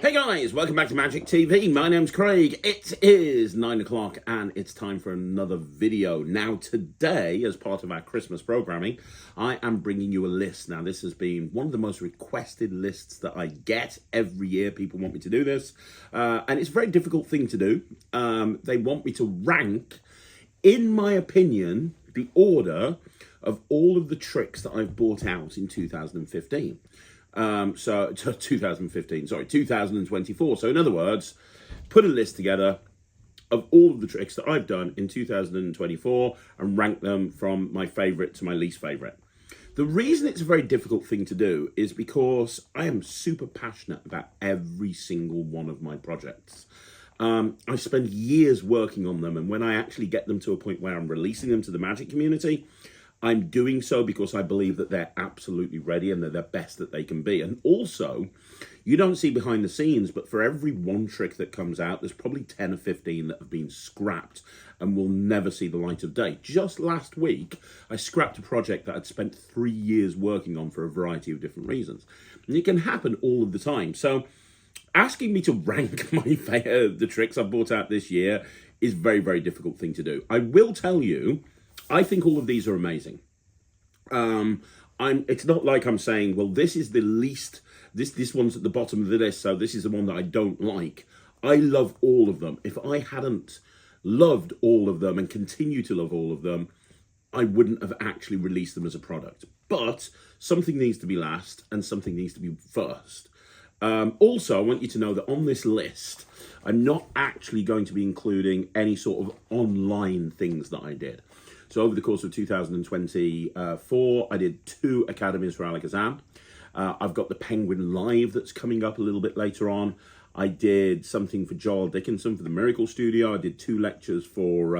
Hey guys, welcome back to Magic TV. My name's Craig. It is 9 o'clock and it's time for another video. Now today, as part of our Christmas programming, I am bringing you a list. Now this has been one of the most requested lists that I get every year. People want me to do this and it's a very difficult thing to do. They want me to rank, in my opinion, the order of all of the tricks that I've bought out in 2015. 2024. So in other words, put a list together of all of the tricks that I've done in 2024 and rank them from my favorite to my least favorite. The reason it's a very difficult thing to do is because I am super passionate about every single one of my projects. I spend years working on them, and when I actually get them to a point where I'm releasing them to the Magic community, I'm doing so because I believe that they're absolutely ready and they're the best that they can be. And also, you don't see behind the scenes, but for every one trick that comes out, there's probably 10 or 15 that have been scrapped and will never see the light of day. Just last week, I scrapped a project that I'd spent 3 years working on for a variety of different reasons. And it can happen all of the time. So asking me to rank the tricks I've bought out this year is a very, very difficult thing to do. I will tell you, I think all of these are amazing. It's not like I'm saying, well, this is the least, this one's at the bottom of the list, so this is the one that I don't like. I love all of them. If I hadn't loved all of them and continue to love all of them, I wouldn't have actually released them as a product. But something needs to be last and something needs to be first. Also, I want you to know that on this list, I'm not actually going to be including any sort of online things that I did. So over the course of 2024, I did 2 academies for Alakazam. I've got the Penguin Live that's coming up a little bit later on. I did something for Joel Dickinson for the Miracle Studio. I did 2 lectures for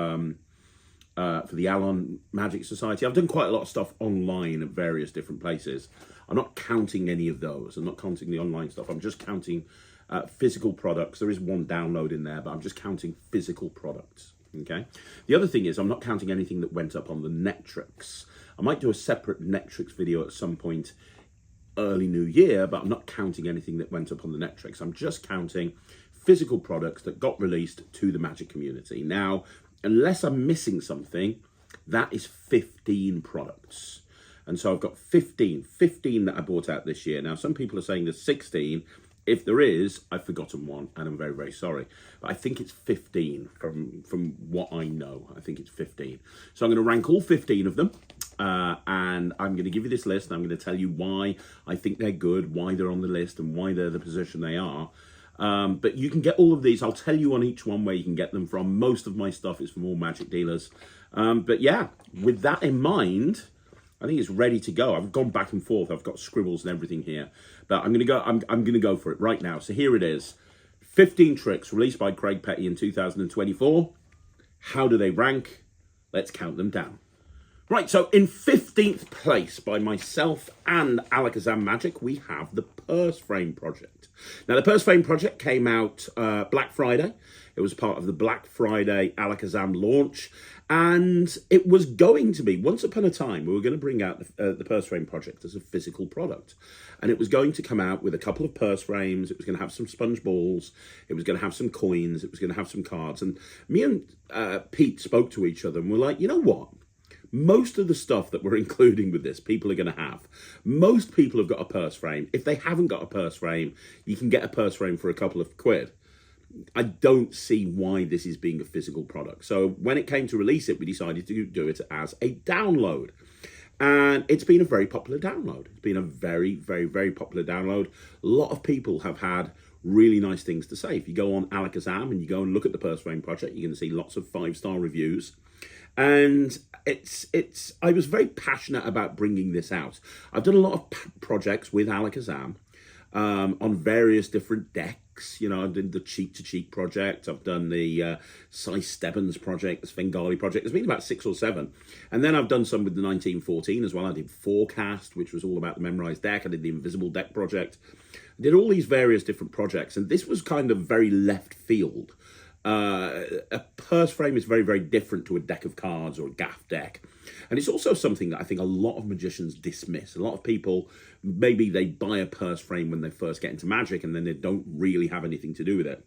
the Alon Magic Society. I've done quite a lot of stuff online at various different places. I'm not counting any of those. I'm not counting the online stuff. I'm just counting physical products. There is one download in there, but I'm just counting physical products. Okay. The other thing is I'm not counting anything that went up on the Netrix. I might do a separate Netrix video at some point early new year, but I'm not counting anything that went up on the Netrix. I'm just counting physical products that got released to the Magic community. Now, unless I'm missing something, that is 15 products. And so I've got 15 that I bought out this year. Now, some people are saying there's 16. If there is, I've forgotten one, and I'm very, very sorry. But I think it's 15 from what I know. I think it's 15. So I'm going to rank all 15 of them, and I'm going to give you this list, and I'm going to tell you why I think they're good, why they're on the list, and why they're the position they are. But you can get all of these. I'll tell you on each one where you can get them from. Most of my stuff is from all Magic dealers. But yeah, with that in mind, I think it's ready to go. I've gone back and forth. I've got scribbles and everything here, but I'm gonna go for it right now. So here it is: 15 tricks released by Craig Petty in 2024. How do they rank? Let's count them down. Right, so in 15th place by myself and Alakazam Magic, we have the Purse Frame Project. Now, the Purse Frame Project came out Black Friday. It was part of the Black Friday Alakazam launch, and it was going to be, once upon a time, we were going to bring out the Purse Frame Project as a physical product, and it was going to come out with a couple of purse frames. It was going to have some sponge balls. It was going to have some coins. It was going to have some cards, and me and Pete spoke to each other, and we're like, you know what? Most of the stuff that we're including with this, people are going to have. Most people have got a purse frame. If they haven't got a purse frame, you can get a purse frame for a couple of quid. I don't see why this is being a physical product. So when it came to release it, we decided to do it as a download. And it's been a very popular download. It's been a very, very, very popular download. A lot of people have had really nice things to say. If you go on Alakazam and you go and look at the Purse Frame Project, you're going to see lots of 5-star reviews. And I was very passionate about bringing this out. I've done a lot of projects with Alakazam on various different decks. You know, I did the Cheek to Cheek project. I've done the Cy Stebbins project, the Svengali project. There's been about 6 or 7. And then I've done some with the 1914 as well. I did Forecast, which was all about the memorized deck. I did the Invisible Deck project. I did all these various different projects. And this was kind of very left field. A purse frame is very, very different to a deck of cards or a gaff deck. And it's also something that I think a lot of magicians dismiss. A lot of people, maybe they buy a purse frame when they first get into magic and then they don't really have anything to do with it.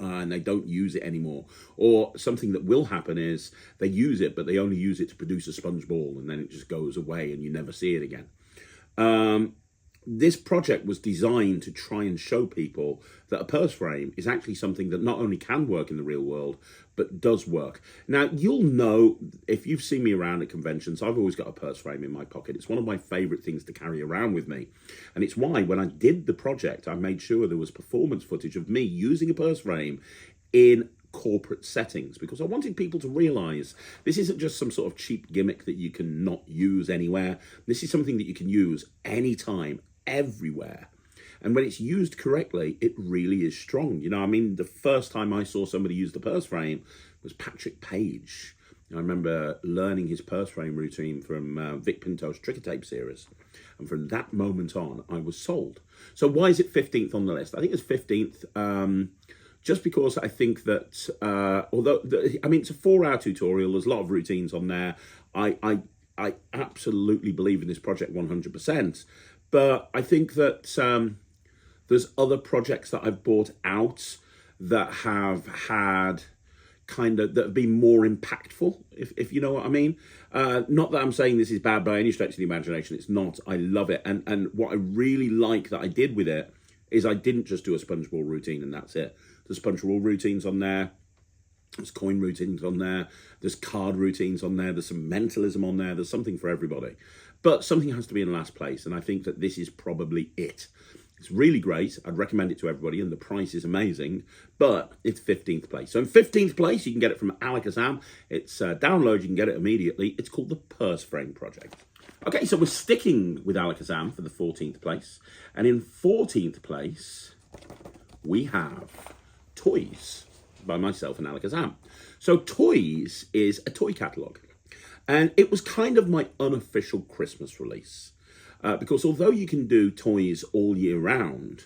And they don't use it anymore. Or something that will happen is they use it, but they only use it to produce a sponge ball, and then it just goes away and you never see it again. This project was designed to try and show people that a purse frame is actually something that not only can work in the real world, but does work. Now, you'll know, if you've seen me around at conventions, I've always got a purse frame in my pocket. It's one of my favorite things to carry around with me. And it's why when I did the project, I made sure there was performance footage of me using a purse frame in corporate settings, because I wanted people to realize this isn't just some sort of cheap gimmick that you can not use anywhere. This is something that you can use anytime, everywhere. And when it's used correctly, it really is strong. You know, I mean, the first time I saw somebody use the purse frame was Patrick Page. I remember learning his purse frame routine from Vic Pinto's Tricker Tape series. And from that moment on, I was sold. So why is it 15th on the list? I think it's 15th just because I think that, although, I mean, it's a 4-hour tutorial. There's a lot of routines on there. I absolutely believe in this project 100%. But I think that there's other projects that I've bought out that have had that have been more impactful, if you know what I mean. Not that I'm saying this is bad by any stretch of the imagination. It's not. I love it. And what I really like that I did with it is I didn't just do a sponge ball routine and that's it. There's sponge ball routines on there. There's coin routines on there. There's card routines on there. There's some mentalism on there. There's something for everybody. But something has to be in last place, and I think that this is probably it. It's really great. I'd recommend it to everybody, and the price is amazing, but it's 15th place. So in 15th place, you can get it from Alakazam. It's download. You can get it immediately. It's called the Purse Frame Project. Okay, so we're sticking with Alakazam for the 14th place. And in 14th place, we have Toys by myself and Alakazam. So Toys is a toy catalogue. And it was kind of my unofficial Christmas release. Because although you can do toys all year round,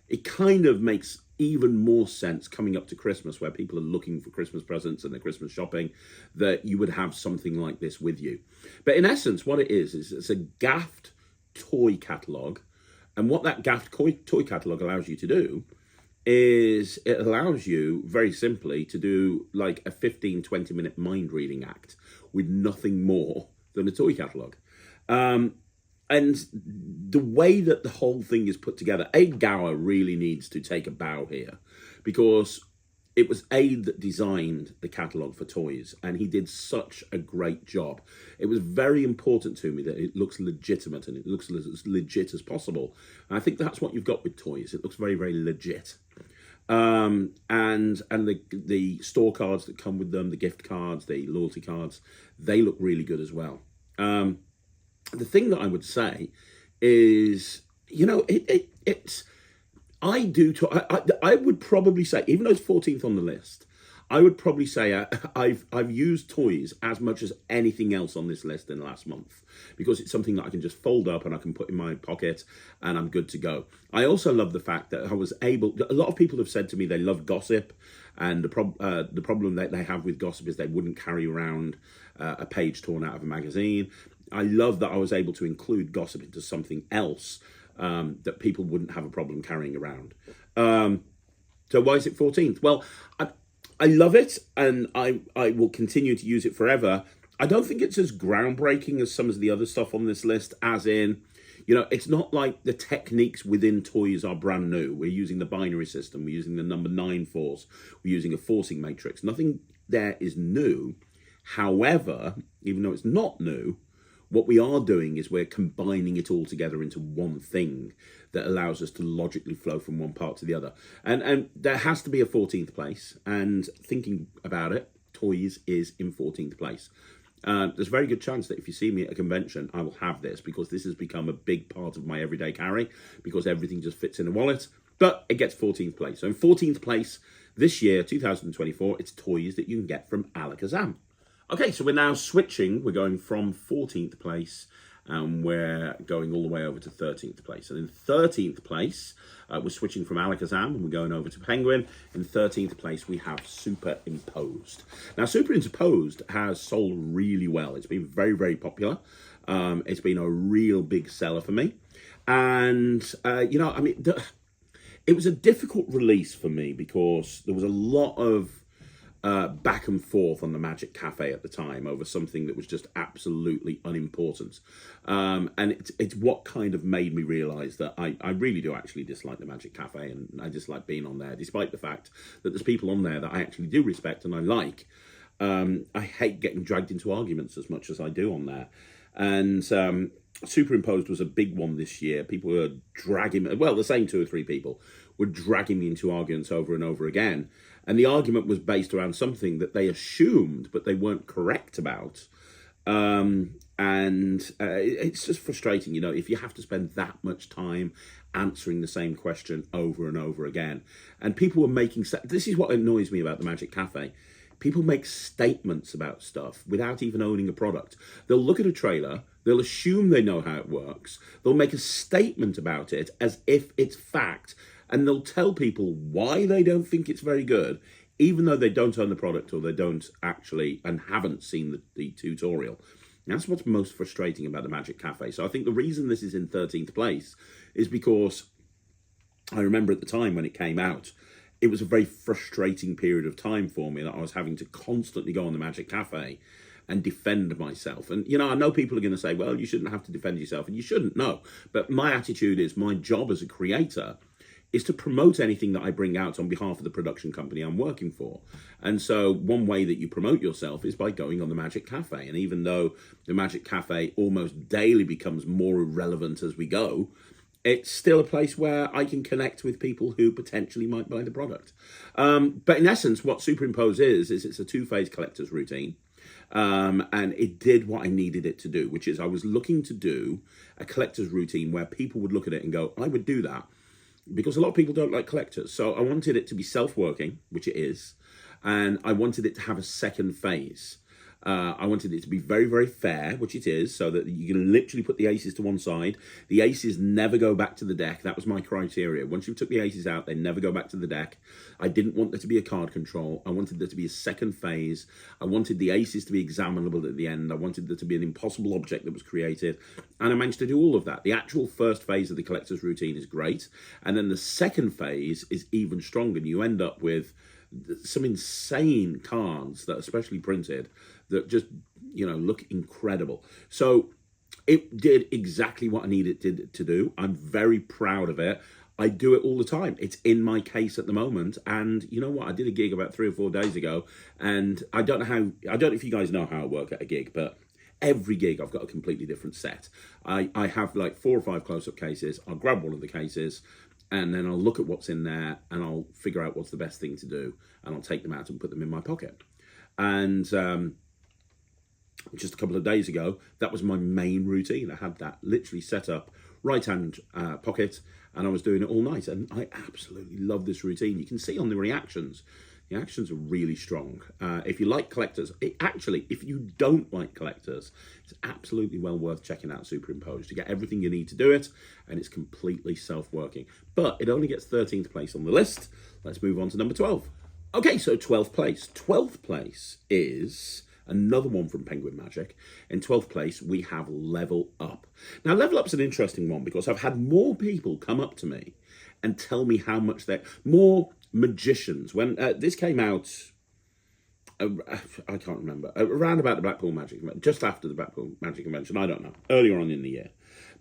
it kind of makes even more sense coming up to Christmas, where people are looking for Christmas presents and their Christmas shopping, that you would have something like this with you. But in essence, what it is it's a gaffed toy catalogue. And what that gaffed toy catalogue allows you to do is it allows you, very simply, to do like a 15-20 minute mind reading act with nothing more than a toy catalogue. And the way that the whole thing is put together, Aid Gower really needs to take a bow here, because it was Aid that designed the catalogue for Toys, and he did such a great job. It was very important to me that it looks legitimate and it looks as legit as possible. And I think that's what you've got with Toys. It looks very, very legit. And the store cards that come with them, the gift cards, the loyalty cards, they look really good as well. The thing that I would say is, you know, I would probably say, even though it's 14th on the list, I would probably say I've used Toys as much as anything else on this list in the last month, because it's something that I can just fold up and I can put in my pocket and I'm good to go. I also love the fact that I was able, a lot of people have said to me they love Gossip, and the problem that they have with Gossip is they wouldn't carry around a page torn out of a magazine. I love that I was able to include Gossip into something else that people wouldn't have a problem carrying around. So why is it 14th? Well, I love it, and I will continue to use it forever. I don't think it's as groundbreaking as some of the other stuff on this list, as in, you know, it's not like the techniques within Toys are brand new. We're using the binary system. We're using the number 9 force. We're using a forcing matrix. Nothing there is new. However, even though it's not new, what we are doing is we're combining it all together into one thing that allows us to logically flow from one part to the other. And there has to be a 14th place. And thinking about it, Toys is in 14th place. There's a very good chance that if you see me at a convention, I will have this, because this has become a big part of my everyday carry, because everything just fits in a wallet. But it gets 14th place. So in 14th place this year, 2024, it's Toys that you can get from Alakazam. Okay, so we're now switching. We're going from 14th place and we're going all the way over to 13th place. And in 13th place, we're switching from Alakazam and we're going over to Penguin. In 13th place, we have Superimposed. Now, Superimposed has sold really well. It's been very, very popular. It's been a real big seller for me. And, you know, I mean, it was a difficult release for me because there was a lot of back and forth on the Magic Cafe at the time over something that was just absolutely unimportant. And it's what kind of made me realise that I really do actually dislike the Magic Cafe, and I dislike being on there, despite the fact that there's people on there that I actually do respect and I like. I hate getting dragged into arguments as much as I do on there. And Superimposed was a big one this year. People were dragging, well, the same 2 or 3 people were dragging me into arguments over and over again. And the argument was based around something that they assumed, but they weren't correct about. It's just frustrating, you know, if you have to spend that much time answering the same question over and over again. And people were making, this is what annoys me about the Magic Cafe. People make statements about stuff without even owning a product. They'll look at a trailer, they'll assume they know how it works, they'll make a statement about it as if it's fact, and they'll tell people why they don't think it's very good, even though they don't own the product or they don't actually and haven't seen the tutorial. And that's what's most frustrating about the Magic Cafe. So I think the reason this is in 13th place is because I remember at the time when it came out, it was a very frustrating period of time for me that I was having to constantly go on the Magic Cafe and defend myself. And, you know, I know people are going to say, well, you shouldn't have to defend yourself, and you shouldn't, no. But my attitude is my job as a creator is to promote anything that I bring out on behalf of the production company I'm working for. And so one way that you promote yourself is by going on the Magic Cafe. And even though the Magic Cafe almost daily becomes more irrelevant as we go, it's still a place where I can connect with people who potentially might buy the product. But in essence, what Superimpose is it's a 2-phase collector's routine. And it did what I needed it to do, which is I was looking to do a collector's routine where people would look at it and go, I would do that, because a lot of people don't like collectors. So I wanted it to be self-working, which it is, and I wanted it to have a second phase. I wanted it to be very, very fair, which it is, so that you can literally put the aces to one side. The aces never go back to the deck. That was my criteria. Once you took the aces out, they never go back to the deck. I didn't want there to be a card control. I wanted there to be a second phase. I wanted the aces to be examinable at the end. I wanted there to be an impossible object that was created. And I managed to do all of that. The actual first phase of the collector's routine is great. And then the second phase is even stronger. You end up with some insane cards that are specially printed that just, you know, look incredible. So it did exactly what I needed it to do. I'm very proud of it. I do it all the time. It's in my case at the moment. And you know what? I did a gig about 3 or 4 days ago, and I don't know if you guys know how I work at a gig, but every gig I've got a completely different set. I have like 4 or 5 close-up cases. I'll grab one of the cases, and then I'll look at what's in there and I'll figure out what's the best thing to do, and I'll take them out and put them in my pocket. And just a couple of days ago, that was my main routine. I had that literally set up right-hand pocket, and I was doing it all night. And I absolutely love this routine. You can see on the reactions, the actions are really strong. If you like collectors, if you don't like collectors, it's absolutely well worth checking out Superimposed. You get everything you need to do it, and it's completely self-working. But it only gets 13th place on the list. Let's move on to number 12. Okay, so 12th place. 12th place is another one from Penguin Magic. In 12th place, we have Level Up. Now, Level Up's an interesting one because I've had more people come up to me and tell me how much more magicians. When this came out, I can't remember, around about the Blackpool Magic Convention, just after the Blackpool Magic Convention, I don't know, earlier on in the year.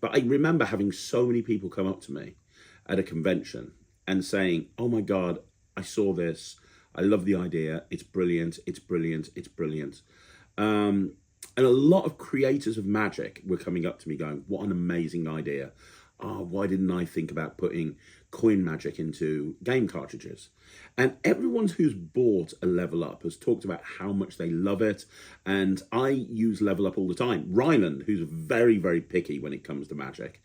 But I remember having so many people come up to me at a convention and saying, oh my God, I saw this. I love the idea. It's brilliant. It's brilliant. It's brilliant. And a lot of creators of magic were coming up to me going, what an amazing idea. Oh, why didn't I think about putting coin magic into game cartridges? And everyone who's bought a Level Up has talked about how much they love it. And I use Level Up all the time. Ryland, who's very, very picky when it comes to magic,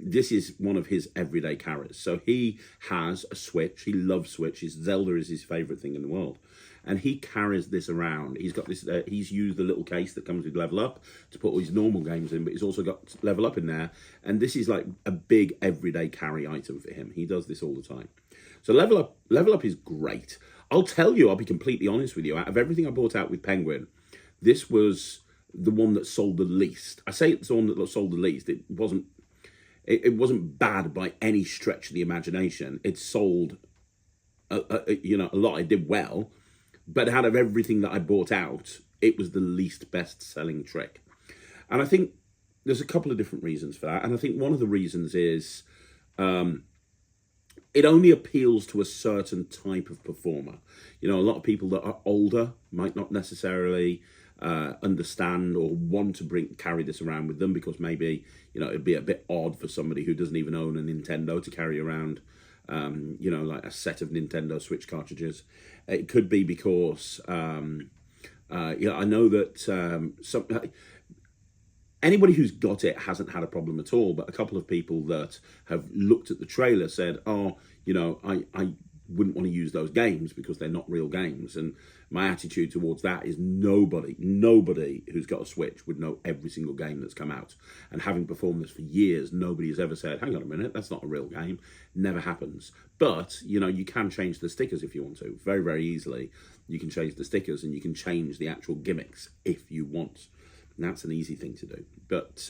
this is one of his everyday carrots. So he has a Switch. He loves Switch. Zelda is his favourite thing in the world. and he carries this around. He's got this. He's used the little case that comes with Level Up to put all his normal games in, but he's also got Level Up in there, and this is like a big everyday carry item for him. He does this all the time. So Level Up is great. I'll tell you, I'll be completely honest with you. Out of everything I bought out with Penguin, this was the one that sold the least. I say it's the one that sold the least. It wasn't bad by any stretch of the imagination. It sold, a lot. It did well, but out of everything that I bought out, it was the least best-selling trick. And I think there's a couple of different reasons for that. And I think one of the reasons is it only appeals to a certain type of performer. A lot of people that are older might not necessarily understand or want to carry this around with them, because maybe it'd be a bit odd for somebody who doesn't even own a Nintendo to carry around like a set of Nintendo Switch cartridges. It could be because I know that anybody who's got it hasn't had a problem at all, but a couple of people that have looked at the trailer said, I wouldn't want to use those games because they're not real games. And my attitude towards that is nobody who's got a Switch would know every single game that's come out. And having performed this for years, nobody has ever said, hang on a minute, that's not a real game. Never happens. But, you can change the stickers if you want to. Very, very easily. You can change the stickers and you can change the actual gimmicks if you want. And that's an easy thing to do. But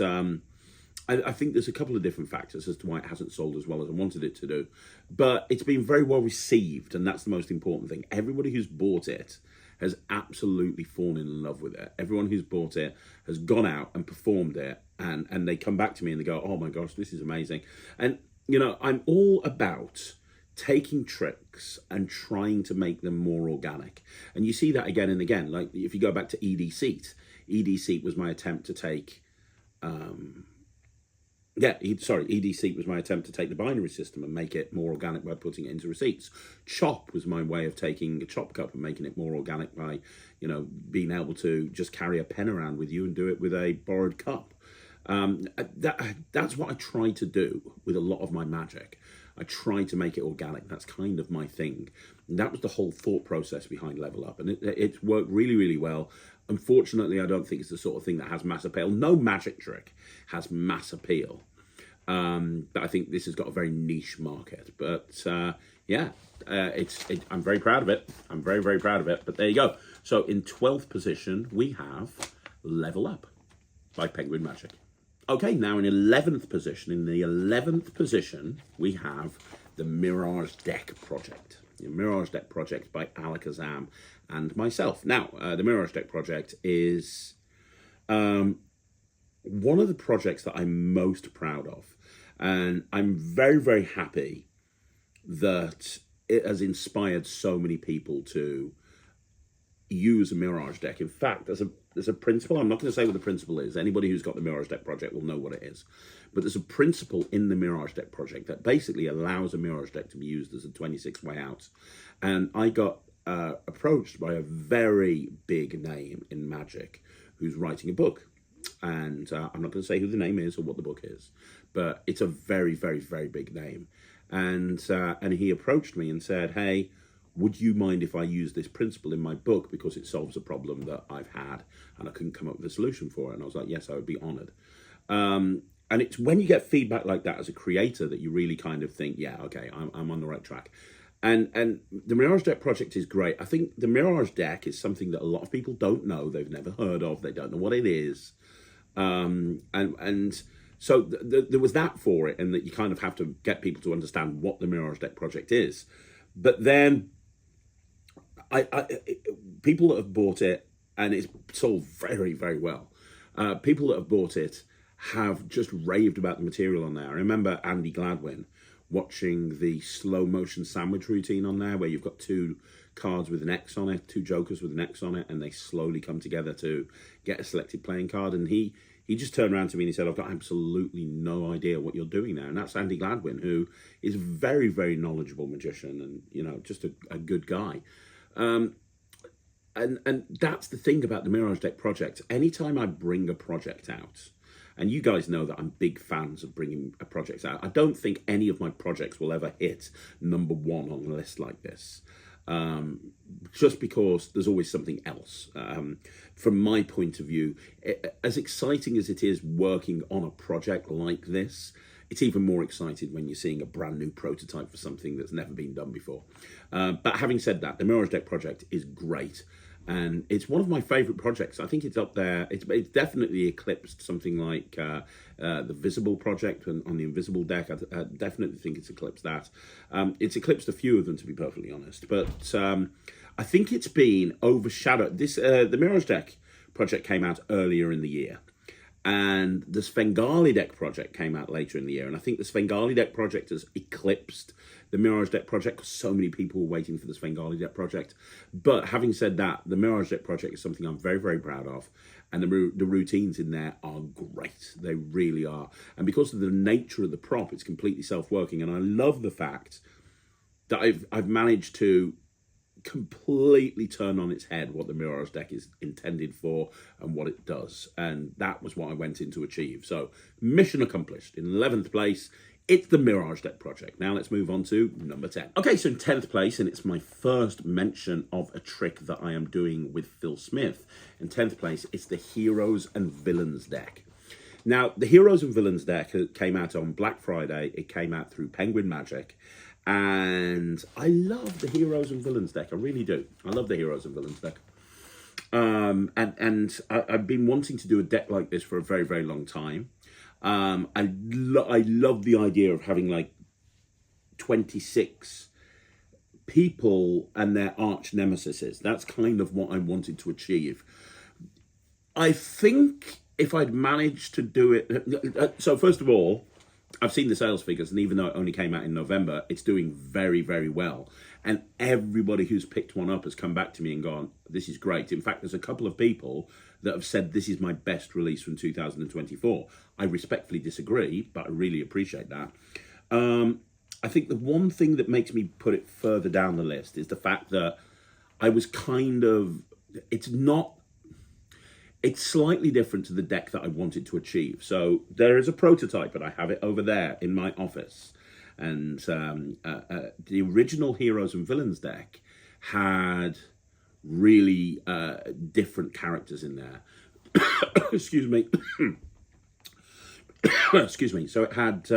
I think there's a couple of different factors as to why it hasn't sold as well as I wanted it to do. But it's been very well received, and that's the most important thing. Everybody who's bought it has absolutely fallen in love with it. Everyone who's bought it has gone out and performed it, and they come back to me and they go, oh my gosh, this is amazing. And, I'm all about taking tricks and trying to make them more organic. And you see that again and again. Like if you go back to ED Seat was my attempt to take... ED Seat was my attempt to take the binary system and make it more organic by putting it into receipts. Chop was my way of taking a chop cup and making it more organic by, being able to just carry a pen around with you and do it with a borrowed cup. That's what I try to do with a lot of my magic. I try to make it organic. That's kind of my thing. And that was the whole thought process behind Level Up. And it's worked really, really well. Unfortunately, I don't think it's the sort of thing that has mass appeal. No magic trick has mass appeal. But I think this has got a very niche market. But I'm very proud of it. I'm very, very proud of it. But there you go. So in 12th position, we have Level Up by Penguin Magic. Okay, now in 11th position, we have the Mirage Deck project. The Mirage Deck project by Alakazam and myself. Now, the Mirage Deck project is one of the projects that I'm most proud of. And I'm very, very happy that it has inspired so many people to use a Mirage Deck. In fact, there's a principle. I'm not going to say what the principle is. Anybody who's got the Mirage Deck project will know what it is. But there's a principle in the Mirage Deck project that basically allows a Mirage Deck to be used as a 26 way out. And I got approached by a very big name in Magic who's writing a book. And I'm not going to say who the name is or what the book is, but it's a very, very, very big name. And he approached me and said, hey, would you mind if I use this principle in my book because it solves a problem that I've had and I couldn't come up with a solution for it? And I was like, yes, I would be honoured. And it's when you get feedback like that as a creator that you really kind of think, yeah, okay, I'm on the right track. And the Mirage Deck project is great. I think the Mirage Deck is something that a lot of people don't know. They've never heard of. They don't know what it is. So there was that for it, and that you kind of have to get people to understand what the Mirage Deck project is. But then people that have bought it, and it's sold very, very well. People that have bought it have just raved about the material on there. I remember Andy Gladwin watching the slow motion sandwich routine on there, where you've got two cards with an X on it, two jokers with an X on it, and they slowly come together to get a selected playing card. And he just turned around to me and he said, I've got absolutely no idea what you're doing there. And that's Andy Gladwin, who is a very, very knowledgeable magician and, just a good guy. And that's the thing about the Mirage Deck project. Anytime I bring a project out, and you guys know that I'm big fans of bringing a project out. I don't think any of my projects will ever hit #1 on a list like this. just because there's always something else. From my point of view, as exciting as it is working on a project like this, it's even more exciting when you're seeing a brand new prototype for something that's never been done before. But having said that, the Mirage Deck project is great. And it's one of my favourite projects. I think it's up there. It's definitely eclipsed something like the Visible project on the Invisible deck. I definitely think it's eclipsed that. It's eclipsed a few of them, to be perfectly honest. But I think it's been overshadowed. The Mirage Deck project came out earlier in the year. And the Sengar Deck project came out later in the year. And I think the Sengar Deck project has eclipsed the Mirage Deck project because so many people were waiting for the Sengar Deck project. But having said that, the Mirage Deck project is something I'm very, very proud of. And the routines in there are great. They really are. And because of the nature of the prop, it's completely self-working. And I love the fact that I've managed to completely turn on its head what the Mirage Deck is intended for and what it does, and that was what I went in to achieve. So mission accomplished. In 11th place, it's the Mirage Deck project. Now let's move on to number 10. Okay, so in 10th place, and it's my first mention of a trick that I am doing with Phil Smith. In 10th place, it's the Heroes and Villains deck. Now, the Heroes and Villains deck came out on Black Friday. It came out through Penguin Magic. And I love the Heroes and Villains deck. I really do. I love the Heroes and Villains deck. And I've been wanting to do a deck like this for a very, very long time. I love the idea of having like 26 people and their arch nemesises. That's kind of what I wanted to achieve. I think if I'd managed to do it... So first of all, I've seen the sales figures, and even though it only came out in November, it's doing very, very well. And everybody who's picked one up has come back to me and gone, this is great. In fact, there's a couple of people that have said this is my best release from 2024. I respectfully disagree, but I really appreciate that. I think the one thing that makes me put it further down the list is the fact that I was kind of... It's slightly different to the deck that I wanted to achieve. So there is a prototype, and I have it over there in my office. And the original Heroes and Villains deck had really different characters in there. Excuse me. Excuse me. So it had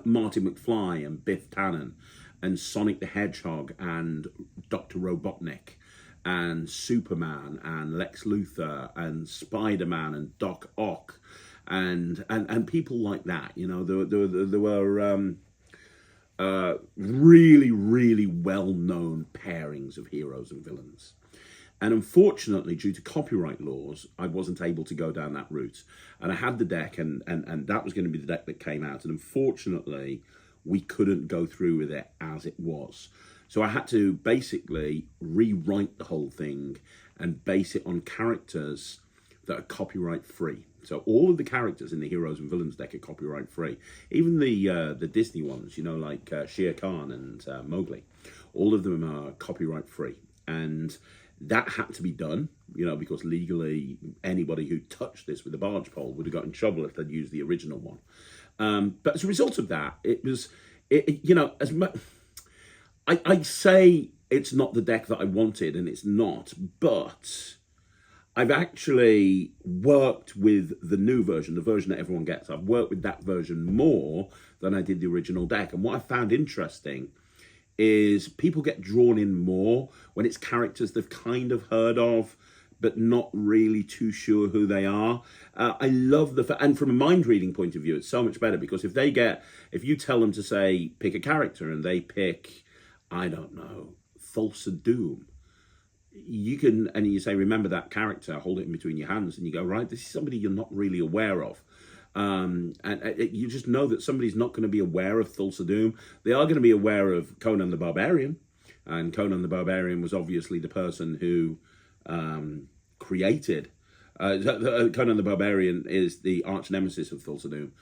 Marty McFly and Biff Tannen and Sonic the Hedgehog and Dr. Robotnik and Superman and Lex Luthor and Spider-Man and Doc Ock and people like that. You know, there were really, really well-known pairings of heroes and villains. And unfortunately, due to copyright laws, I wasn't able to go down that route. And I had the deck, and that was going to be the deck that came out. And unfortunately, we couldn't go through with it as it was. So I had to basically rewrite the whole thing and base it on characters that are copyright free. So all of the characters in the Heroes and Villains deck are copyright free. Even the Disney ones, you know, like Shere Khan and Mowgli. All of them are copyright free. And that had to be done, you know, because legally anybody who touched this with a barge pole would have got in trouble if they'd used the original one. But as a result of that, you know, as much... I'd say it's not the deck that I wanted, and it's not, but I've actually worked with the new version, the version that everyone gets. I've worked with that version more than I did the original deck. And what I found interesting is people get drawn in more when it's characters they've kind of heard of, but not really too sure who they are. I love and from a mind reading point of view, it's so much better, because if you tell them to say, pick a character, and they pick, I don't know, Thulsa Doom, and you say, remember that character, hold it in between your hands, and you go, right, this is somebody you're not really aware of. And you just know that somebody's not going to be aware of Thulsa Doom. They are going to be aware of Conan the Barbarian, and Conan the Barbarian was obviously the person who created... Conan the Barbarian is the arch nemesis of Thulsa Doom.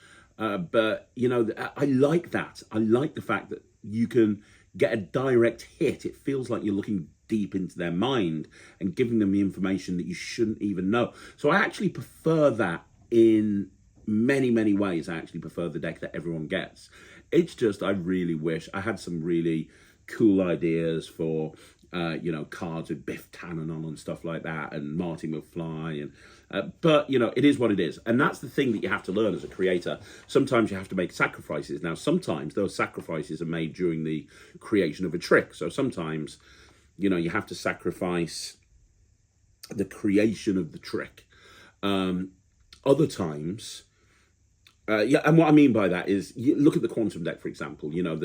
But, you know, I like that. I like the fact that you can get a direct hit. It feels like you're looking deep into their mind and giving them the information that you shouldn't even know. So I actually prefer that in many, many ways. I actually prefer the deck that everyone gets. It's just, I really wish I had some really cool ideas for you know, cards with Biff Tannen on and stuff like that, and Marty McFly, and but you know, it is what it is, and that's the thing that you have to learn as a creator. Sometimes you have to make sacrifices. Now, sometimes those sacrifices are made during the creation of a trick. So sometimes, you know, you have to sacrifice the creation of the trick. Other times, yeah, and what I mean by that is, you look at the quantum deck, for example. You know,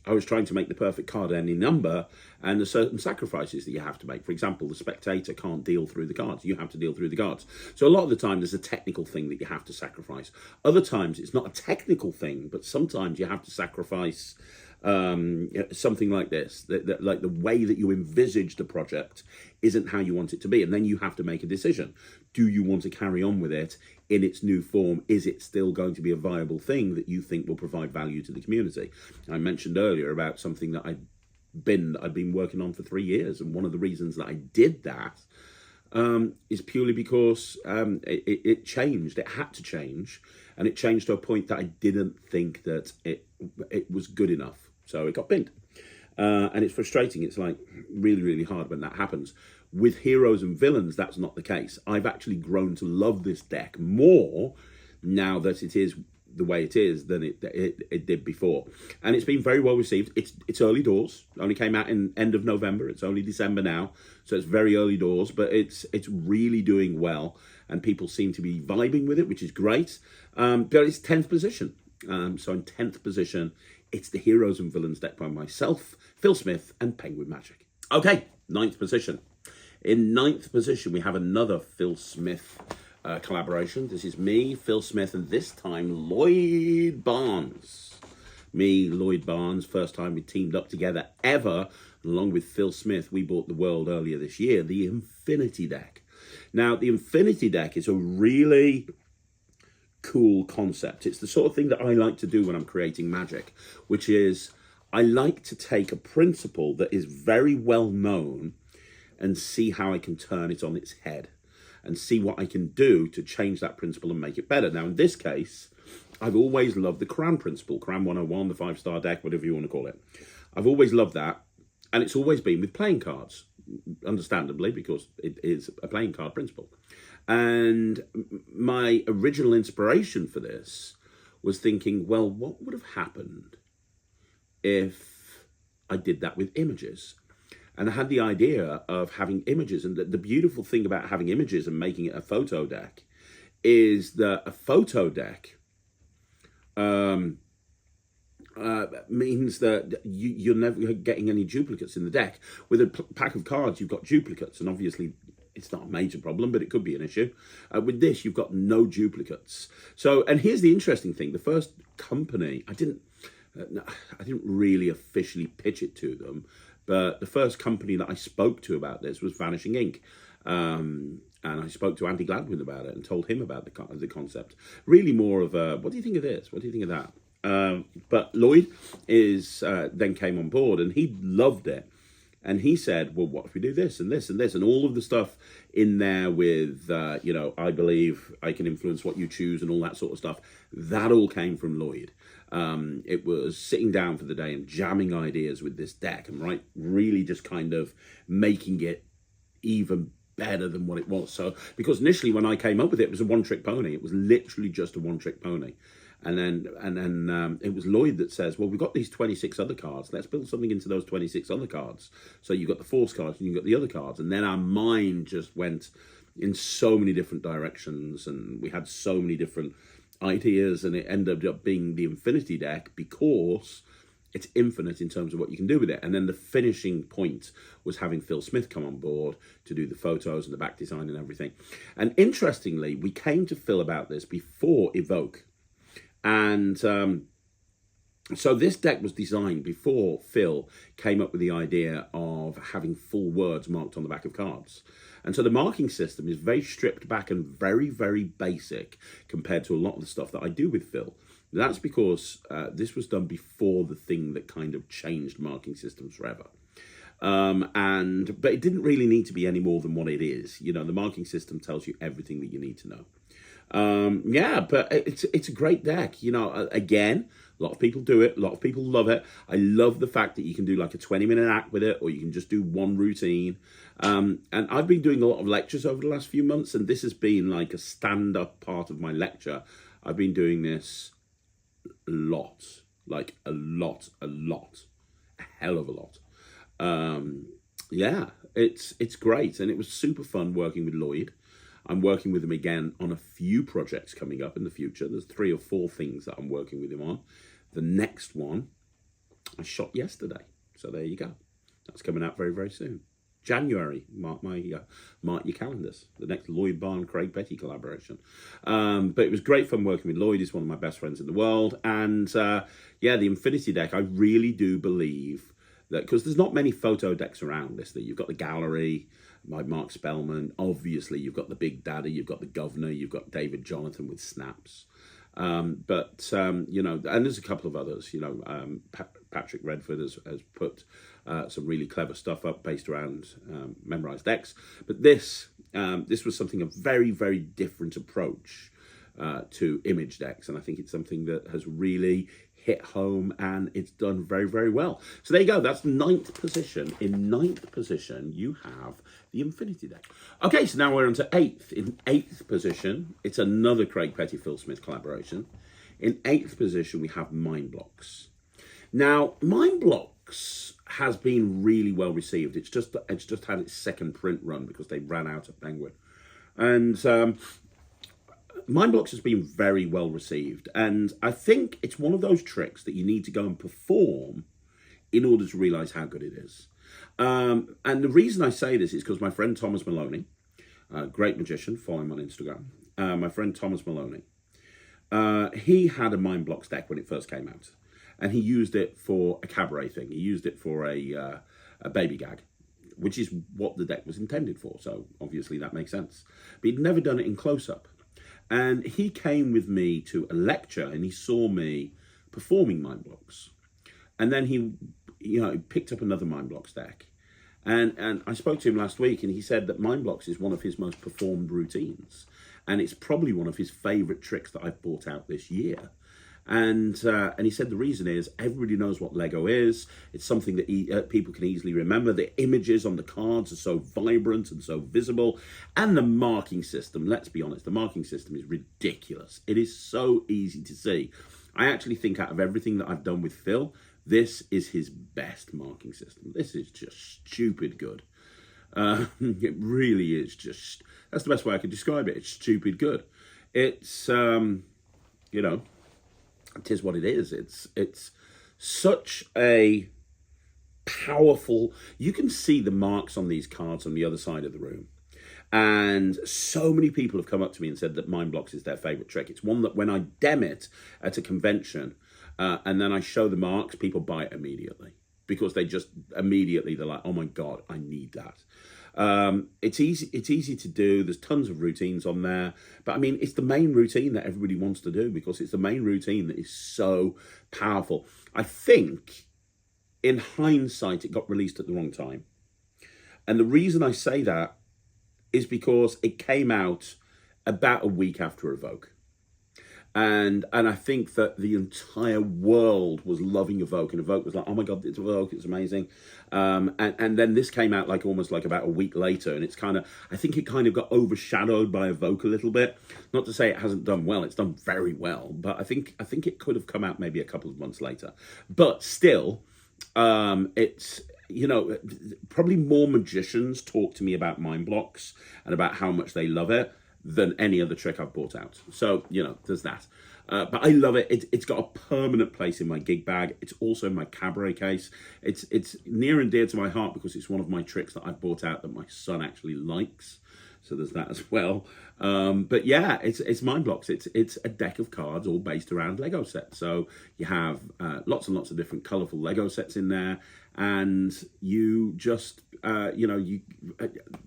I was trying to make the perfect card any number, and there's certain sacrifices that you have to make. For example, the spectator can't deal through the cards. You have to deal through the cards. So a lot of the time, there's a technical thing that you have to sacrifice. Other times, it's not a technical thing, but sometimes you have to sacrifice something like this, that like the way that you envisage the project isn't how you want it to be, and then you have to make a decision. Do you want to carry on with it in its new form? Is it still going to be a viable thing that you think will provide value to the community? I mentioned earlier about something that I've been working on for 3 years, and one of the reasons that I did that is purely because it changed. It had to change, and it changed to a point that I didn't think that it was good enough. So it got binned. And it's frustrating. It's like really, really hard when that happens. With heroes and villains, that's not the case. I've actually grown to love this deck more now that it is the way it is than it did before. And it's been very well received. It's early doors. It only came out in end of November. It's only December now, so it's very early doors, but it's really doing well, and people seem to be vibing with it, which is great. But it's 10th position. So in 10th position, it's the Heroes and Villains deck by myself, Phil Smith, and Penguin Magic. Okay, 9th position. In 9th position, we have another Phil Smith collaboration. This is me, Phil Smith, and this time Lloyd Barnes. Me, Lloyd Barnes, first time we teamed up together ever. Along with Phil Smith, we bought the world earlier this year, the Infinity Deck. Now, the Infinity Deck is a really cool concept. It's the sort of thing that I like to do when I'm creating magic, which is I like to take a principle that is very well known and see how I can turn it on its head and see what I can do to change that principle and make it better. Now, in this case, I've always loved the Cran principle, Cran 101, the 5-star deck, whatever you want to call it. I've always loved that, and it's always been with playing cards, understandably, because it is a playing card principle. And my original inspiration for this was thinking, well, what would have happened if I did that with images? And I had the idea of having images. And the beautiful thing about having images and making it a photo deck is that a photo deck means that you're never getting any duplicates in the deck. With a pack of cards, you've got duplicates, and obviously it's not a major problem, but it could be an issue. With this, you've got no duplicates. So, and here's the interesting thing: the first company, I didn't really officially pitch it to them, but the first company that I spoke to about this was Vanishing Ink. And I spoke to Andy Gladwin about it and told him about the concept. Really more of a, what do you think of this? What do you think of that? But Lloyd then came on board, and he loved it. And he said, well, what if we do this and this and this? And all of the stuff in there with, you know, I believe I can influence what you choose and all that sort of stuff. That all came from Lloyd. It was sitting down for the day and jamming ideas with this deck and really just kind of making it even better than what it was. So, because initially when I came up with it, it was a one-trick pony. It was literally just a one-trick pony. And then it was Lloyd that says, well, we've got these 26 other cards. Let's build something into those 26 other cards. So you've got the Force cards and you've got the other cards. And then our mind just went in so many different directions, and we had so many different ideas, and it ended up being the Infinity Deck because it's infinite in terms of what you can do with it. And then the finishing point was having Phil Smith come on board to do the photos and the back design and everything. And interestingly, we came to Phil about this before Evoke. And so this deck was designed before Phil came up with the idea of having full words marked on the back of cards. And so the marking system is very stripped back and very, very basic compared to a lot of the stuff that I do with Phil. That's because this was done before the thing that kind of changed marking systems forever. But it didn't really need to be any more than what it is. You know, the marking system tells you everything that you need to know. Yeah, but it's a great deck. You know, again, a lot of people do it. A lot of people love it. I love the fact that you can do like a 20-minute act with it, or you can just do one routine. And I've been doing a lot of lectures over the last few months, and this has been like a stand-up part of my lecture. I've been doing this a lot, like a lot, a hell of a lot. Yeah, it's great, and it was super fun working with Lloyd. I'm working with him again on a few projects coming up in the future. There's 3 or 4 things that I'm working with him on. The next one I shot yesterday, so there you go. That's coming out very, very soon. January, mark your calendars. The next Lloyd Barn Craig Petty collaboration. But it was great fun working with Lloyd. He's one of my best friends in the world, and yeah, the Infinity deck. I really do believe that, because there's not many photo decks around this. That you've got the Gallery by Mark Spellman. Obviously, you've got the Big Daddy, you've got the Governor, you've got David Jonathan with Snaps. You know, and there's a couple of others. You know, Patrick Redford has put some really clever stuff up based around memorized decks. But this was something, a very, very different approach to image decks, and I think it's something that has really hit home, and it's done very, very well. So there you go. That's 9th position. In 9th position, you have the Infinity deck. Okay, so now we're on to 8th. In 8th position, it's another Craig Petty, Phil Smith collaboration. In 8th position, we have Mind Blocks. Now, Mind Blocks has been really well received. It's just had its second print run because they ran out at Penguin. And Mind Blocks has been very well received, and I think it's one of those tricks that you need to go and perform in order to realise how good it is. And the reason I say this is because my friend Thomas Maloney, great magician, follow him on Instagram, my friend Thomas Maloney, he had a Mind Blocks deck when it first came out, and he used it for a cabaret thing. He used it for a baby gag, which is what the deck was intended for, so obviously that makes sense. But he'd never done it in close-up. And he came with me to a lecture, and he saw me performing Mind Blocks. And then he, you know, picked up another Mind Blocks deck. And I spoke to him last week, and he said that Mind Blocks is one of his most performed routines. And it's probably one of his favourite tricks that I've brought out this year. And he said the reason is everybody knows what Lego is. It's something that people can easily remember. The images on the cards are so vibrant and so visible. And the marking system, let's be honest, the marking system is ridiculous. It is so easy to see. I actually think out of everything that I've done with Phil, this is his best marking system. This is just stupid good. It really is just, that's the best way I could describe it. It's stupid good. It's, you know, it is what it is. It's such a powerful, you can see the marks on these cards on the other side of the room. And so many people have come up to me and said that Mind Blocks is their favourite trick. It's one that when I dem it at a convention and then I show the marks, people buy it immediately. Because they're like, oh my God, I need that. It's easy to do. There's tons of routines on there. But I mean, it's the main routine that everybody wants to do because it's the main routine that is so powerful. I think, in hindsight, it got released at the wrong time. And the reason I say that is because it came out about a week after Evoke. And I think that the entire world was loving Evoke, and Evoke was like, oh my God, it's Evoke, it's amazing. And then this came out like almost like about a week later, and it's kind of, I think it kind of got overshadowed by Evoke a little bit. Not to say it hasn't done well, it's done very well, but I think it could have come out maybe a couple of months later. But still, it's, you know, probably more magicians talk to me about Mind Blocks and about how much they love it than any other trick I've brought out. So, you know, there's that. But I love it. It's got a permanent place in my gig bag. It's also in my cabaret case. It's near and dear to my heart because it's one of my tricks that I've brought out that my son actually likes. So there's that as well. But yeah, it's Mind Blocks. It's a deck of cards all based around Lego sets. So you have lots and lots of different colourful Lego sets in there. And you just, you know,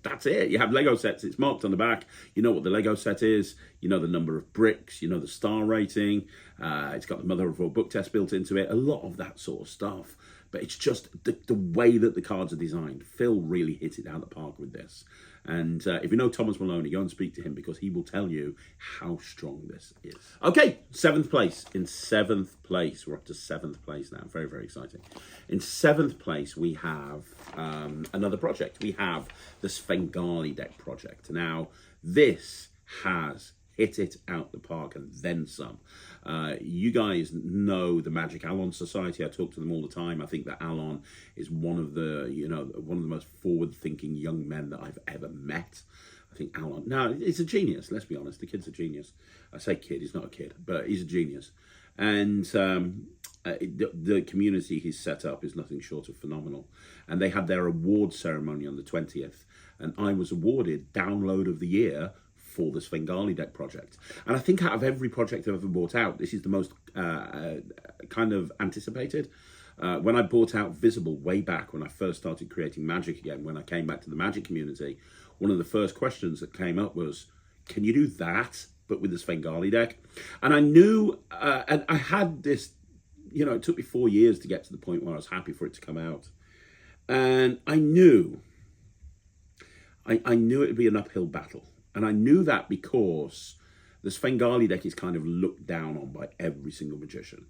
that's it. You have Lego sets. It's marked on the back. You know what the Lego set is. You know the number of bricks. You know the star rating. It's got the mother of all book test built into it. A lot of that sort of stuff. but it's just the way that the cards are designed. Phil really hit it out of the park with this. And if you know Thomas Maloney, go and speak to him because he will tell you how strong this is. Okay, 7th place. In 7th place, we're up to 7th place now. Very, very exciting. In 7th place, we have another project. We have the Svengali Deck project. Now, this has hit it out the park and then some. You guys know the Magic Alon Society. I talk to them all the time. I think that Alon is one of the most forward-thinking young men that I've ever met. I think Alon, now he's a genius, let's be honest. The kid's a genius. I say kid, he's not a kid, but he's a genius. And the community he's set up is nothing short of phenomenal. And they had their award ceremony on the 20th, and I was awarded Download of the Year for the Svengali Deck project. And I think out of every project I've ever bought out, this is the most kind of anticipated. When I bought out Visible way back when I first started creating Magic again, when I came back to the Magic community, one of the first questions that came up was, can you do that, but with the Svengali Deck? And I knew, and I had this, it took me 4 years to get to the point where I was happy for it to come out. And I knew it would be an uphill battle. And I knew that because the Svengali Deck is kind of looked down on by every single magician.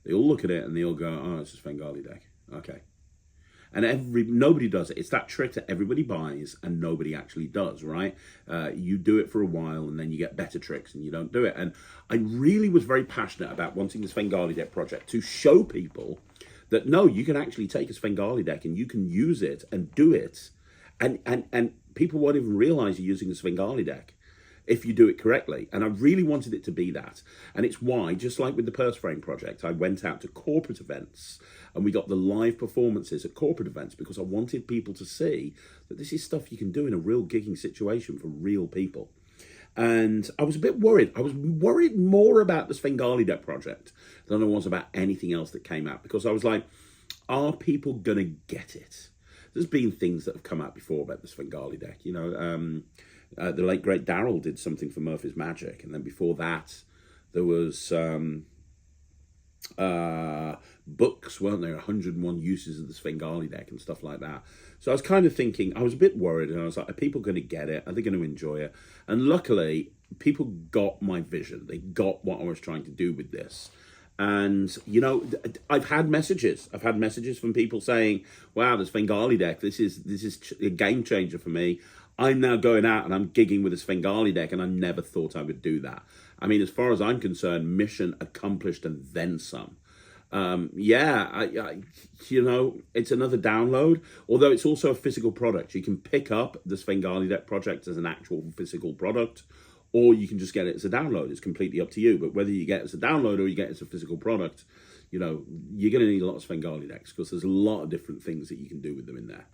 They all look at it and they all go, oh, it's a Svengali Deck. Okay. And nobody does it. It's that trick that everybody buys and nobody actually does, right? You do it for a while and then you get better tricks and you don't do it. And I really was very passionate about wanting the Svengali Deck project to show people that, no, you can actually take a Svengali Deck and you can use it and do it. And people won't even realize you're using a Svengali Deck if you do it correctly. And I really wanted it to be that. And it's why, just like with the Purse Frame project, I went out to corporate events and we got the live performances at corporate events because I wanted people to see that this is stuff you can do in a real gigging situation for real people. And I was a bit worried. I was worried more about the Svengali Deck project than I was about anything else that came out, because I was like, are people going to get it? There's been things that have come out before about the Svengali Deck. The late, great Daryl did something for Murphy's Magic. And then before that, there was books, weren't there? 101 uses of the Svengali Deck and stuff like that. So I was kind of thinking, I was a bit worried. And I was like, are people going to get it? Are they going to enjoy it? And luckily, people got my vision. They got what I was trying to do with this. And, I've had messages. I've had messages from people saying, wow, the Svengali Deck, this is a game changer for me. I'm now going out and I'm gigging with a Svengali Deck, and I never thought I would do that. I mean, as far as I'm concerned, mission accomplished and then some. It's another download, although it's also a physical product. You can pick up the Svengali Deck project as an actual physical product, or you can just get it as a download. It's completely up to you. But whether you get it as a download or you get it as a physical product, you're going to need a lot of Svengali Decks because there's a lot of different things that you can do with them in there.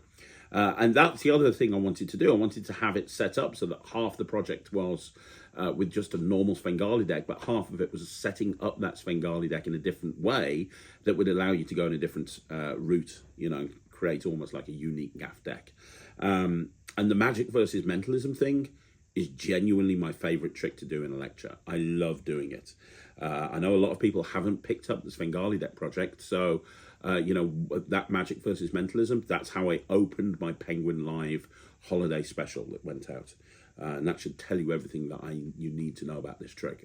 And that's the other thing I wanted to do. I wanted to have it set up so that half the project was with just a normal Svengali Deck, but half of it was setting up that Svengali Deck in a different way that would allow you to go in a different route, create almost like a unique gaff deck. And the magic versus mentalism thing is genuinely my favorite trick to do in a lecture. I love doing it. I know a lot of people haven't picked up the Svengali Deck project, so that magic versus mentalism, that's how I opened my Penguin Live holiday special that went out. And that should tell you everything that you need to know about this trick.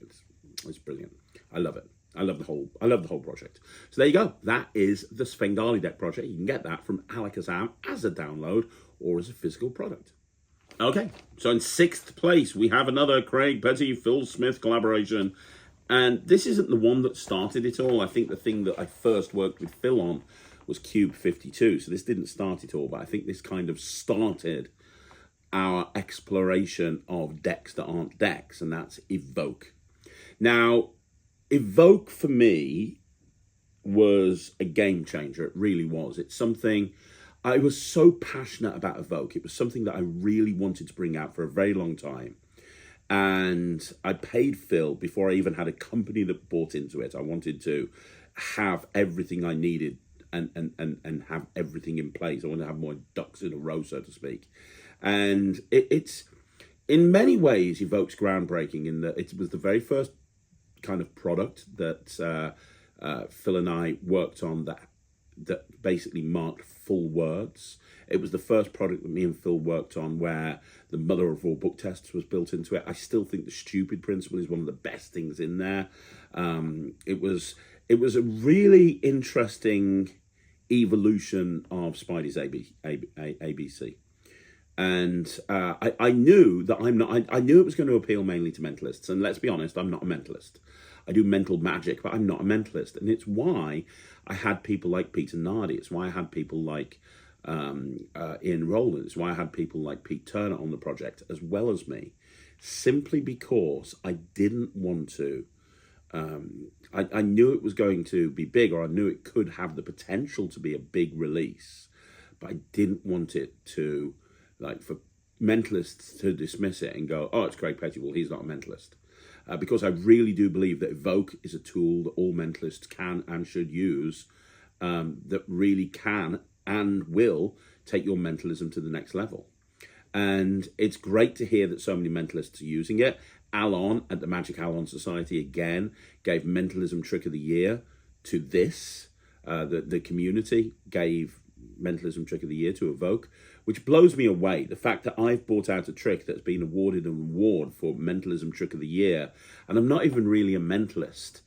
It's brilliant. I love it. I love the whole project. So there you go. That is the Svengali Deck project. You can get that from Alakazam as a download or as a physical product. Okay, so in 6th place, we have another Craig Petty, Phil Smith collaboration. And this isn't the one that started it all. I think the thing that I first worked with Phil on was Cube 52. So this didn't start it all, but I think this kind of started our exploration of decks that aren't decks, and that's Evoke. Now, Evoke for me was a game changer. It really was. It's something I was so passionate about. Evoke. It was something that I really wanted to bring out for a very long time. And I paid Phil before I even had a company that bought into it. I wanted to have everything I needed and have everything in place. I wanted to have more ducks in a row, so to speak. And it's in many ways, Evoke's groundbreaking in that it was the very first kind of product that Phil and I worked on that that basically marked full words. It was the first product that me and Phil worked on where the mother of all book tests was built into it. I still think the stupid principle is one of the best things in there. It was a really interesting evolution of Spidey's ABC. And I knew that I knew it was going to appeal mainly to mentalists. And let's be honest, I'm not a mentalist. I do mental magic, but I'm not a mentalist. And it's why I had people like Peter Nardi. It's why I had people like Ian Rowland. It's why I had people like Pete Turner on the project, as well as me, simply because I didn't want to. I knew it was going to be big, or I knew it could have the potential to be a big release, but I didn't want it to, like, for mentalists to dismiss it and go, oh, it's Craig Petty, well, he's not a mentalist. Because I really do believe that Evoke is a tool that all mentalists can and should use, that really can and will take your mentalism to the next level. And it's great to hear that so many mentalists are using it. Alon at the Magic Alon Society, again, gave Mentalism Trick of the Year to this. The community gave Mentalism Trick of the Year to Evoke, which blows me away. The fact that I've brought out a trick that's been awarded an award for Mentalism Trick of the Year, and I'm not even really a mentalist,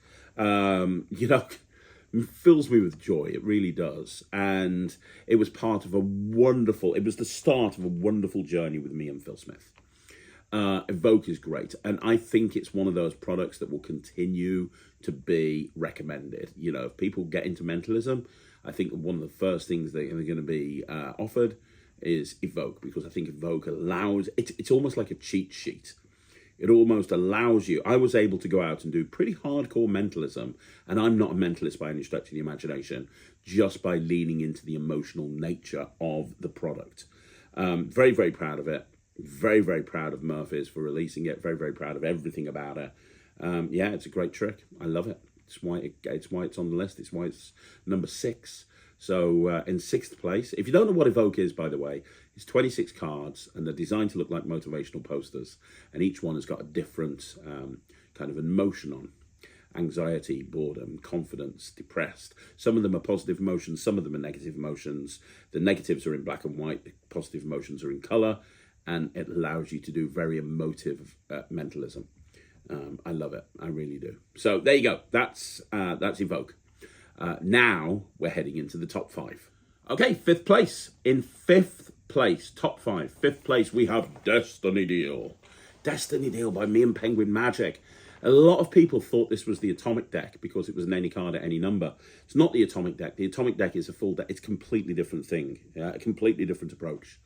fills me with joy. It really does. And it was part of it was the start of a wonderful journey with me and Phil Smith. Evoke is great, and I think it's one of those products that will continue to be recommended. You know, if people get into mentalism, I think one of the first things that are going to be offered is Evoke, because I think Evoke allows, it's almost like a cheat sheet. It almost allows you. I was able to go out and do pretty hardcore mentalism, and I'm not a mentalist by any stretch of the imagination, just by leaning into the emotional nature of the product. Very, very proud of it. Very, very proud of Murphy's for releasing it. Very, very proud of everything about it. Yeah, it's a great trick. I love it. It's why it's on the list. It's why it's number 6. So in 6th place, if you don't know what Evoke is, by the way, it's 26 cards, and they're designed to look like motivational posters. And each one has got a different kind of emotion on. Anxiety, boredom, confidence, depressed. Some of them are positive emotions. Some of them are negative emotions. The negatives are in black and white. The positive emotions are in color. And it allows you to do very emotive mentalism. I love it. I really do. So there you go. That's Evoke. Now we're heading into the top 5. Okay, 5th place. In 5th place, top 5, 5th place, we have Destiny Deal. Destiny Deal by me and Penguin Magic. A lot of people thought this was the Atomic Deck because it was an any card at any number. It's not the Atomic Deck. The Atomic Deck is a full deck. It's a completely different thing. A completely different approach.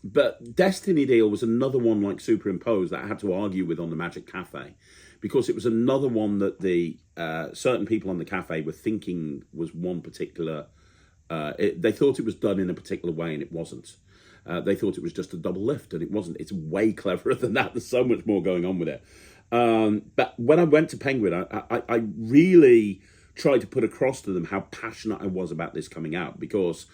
But Destiny Deal was another one like Superimpose that I had to argue with on the Magic Cafe, because it was another one that the certain people on the cafe were thinking was one particular. They thought it was done in a particular way, and it wasn't. They thought it was just a double lift, and it wasn't. It's way cleverer than that. There's so much more going on with it. But when I went to Penguin, I really tried to put across to them how passionate I was about this coming out, because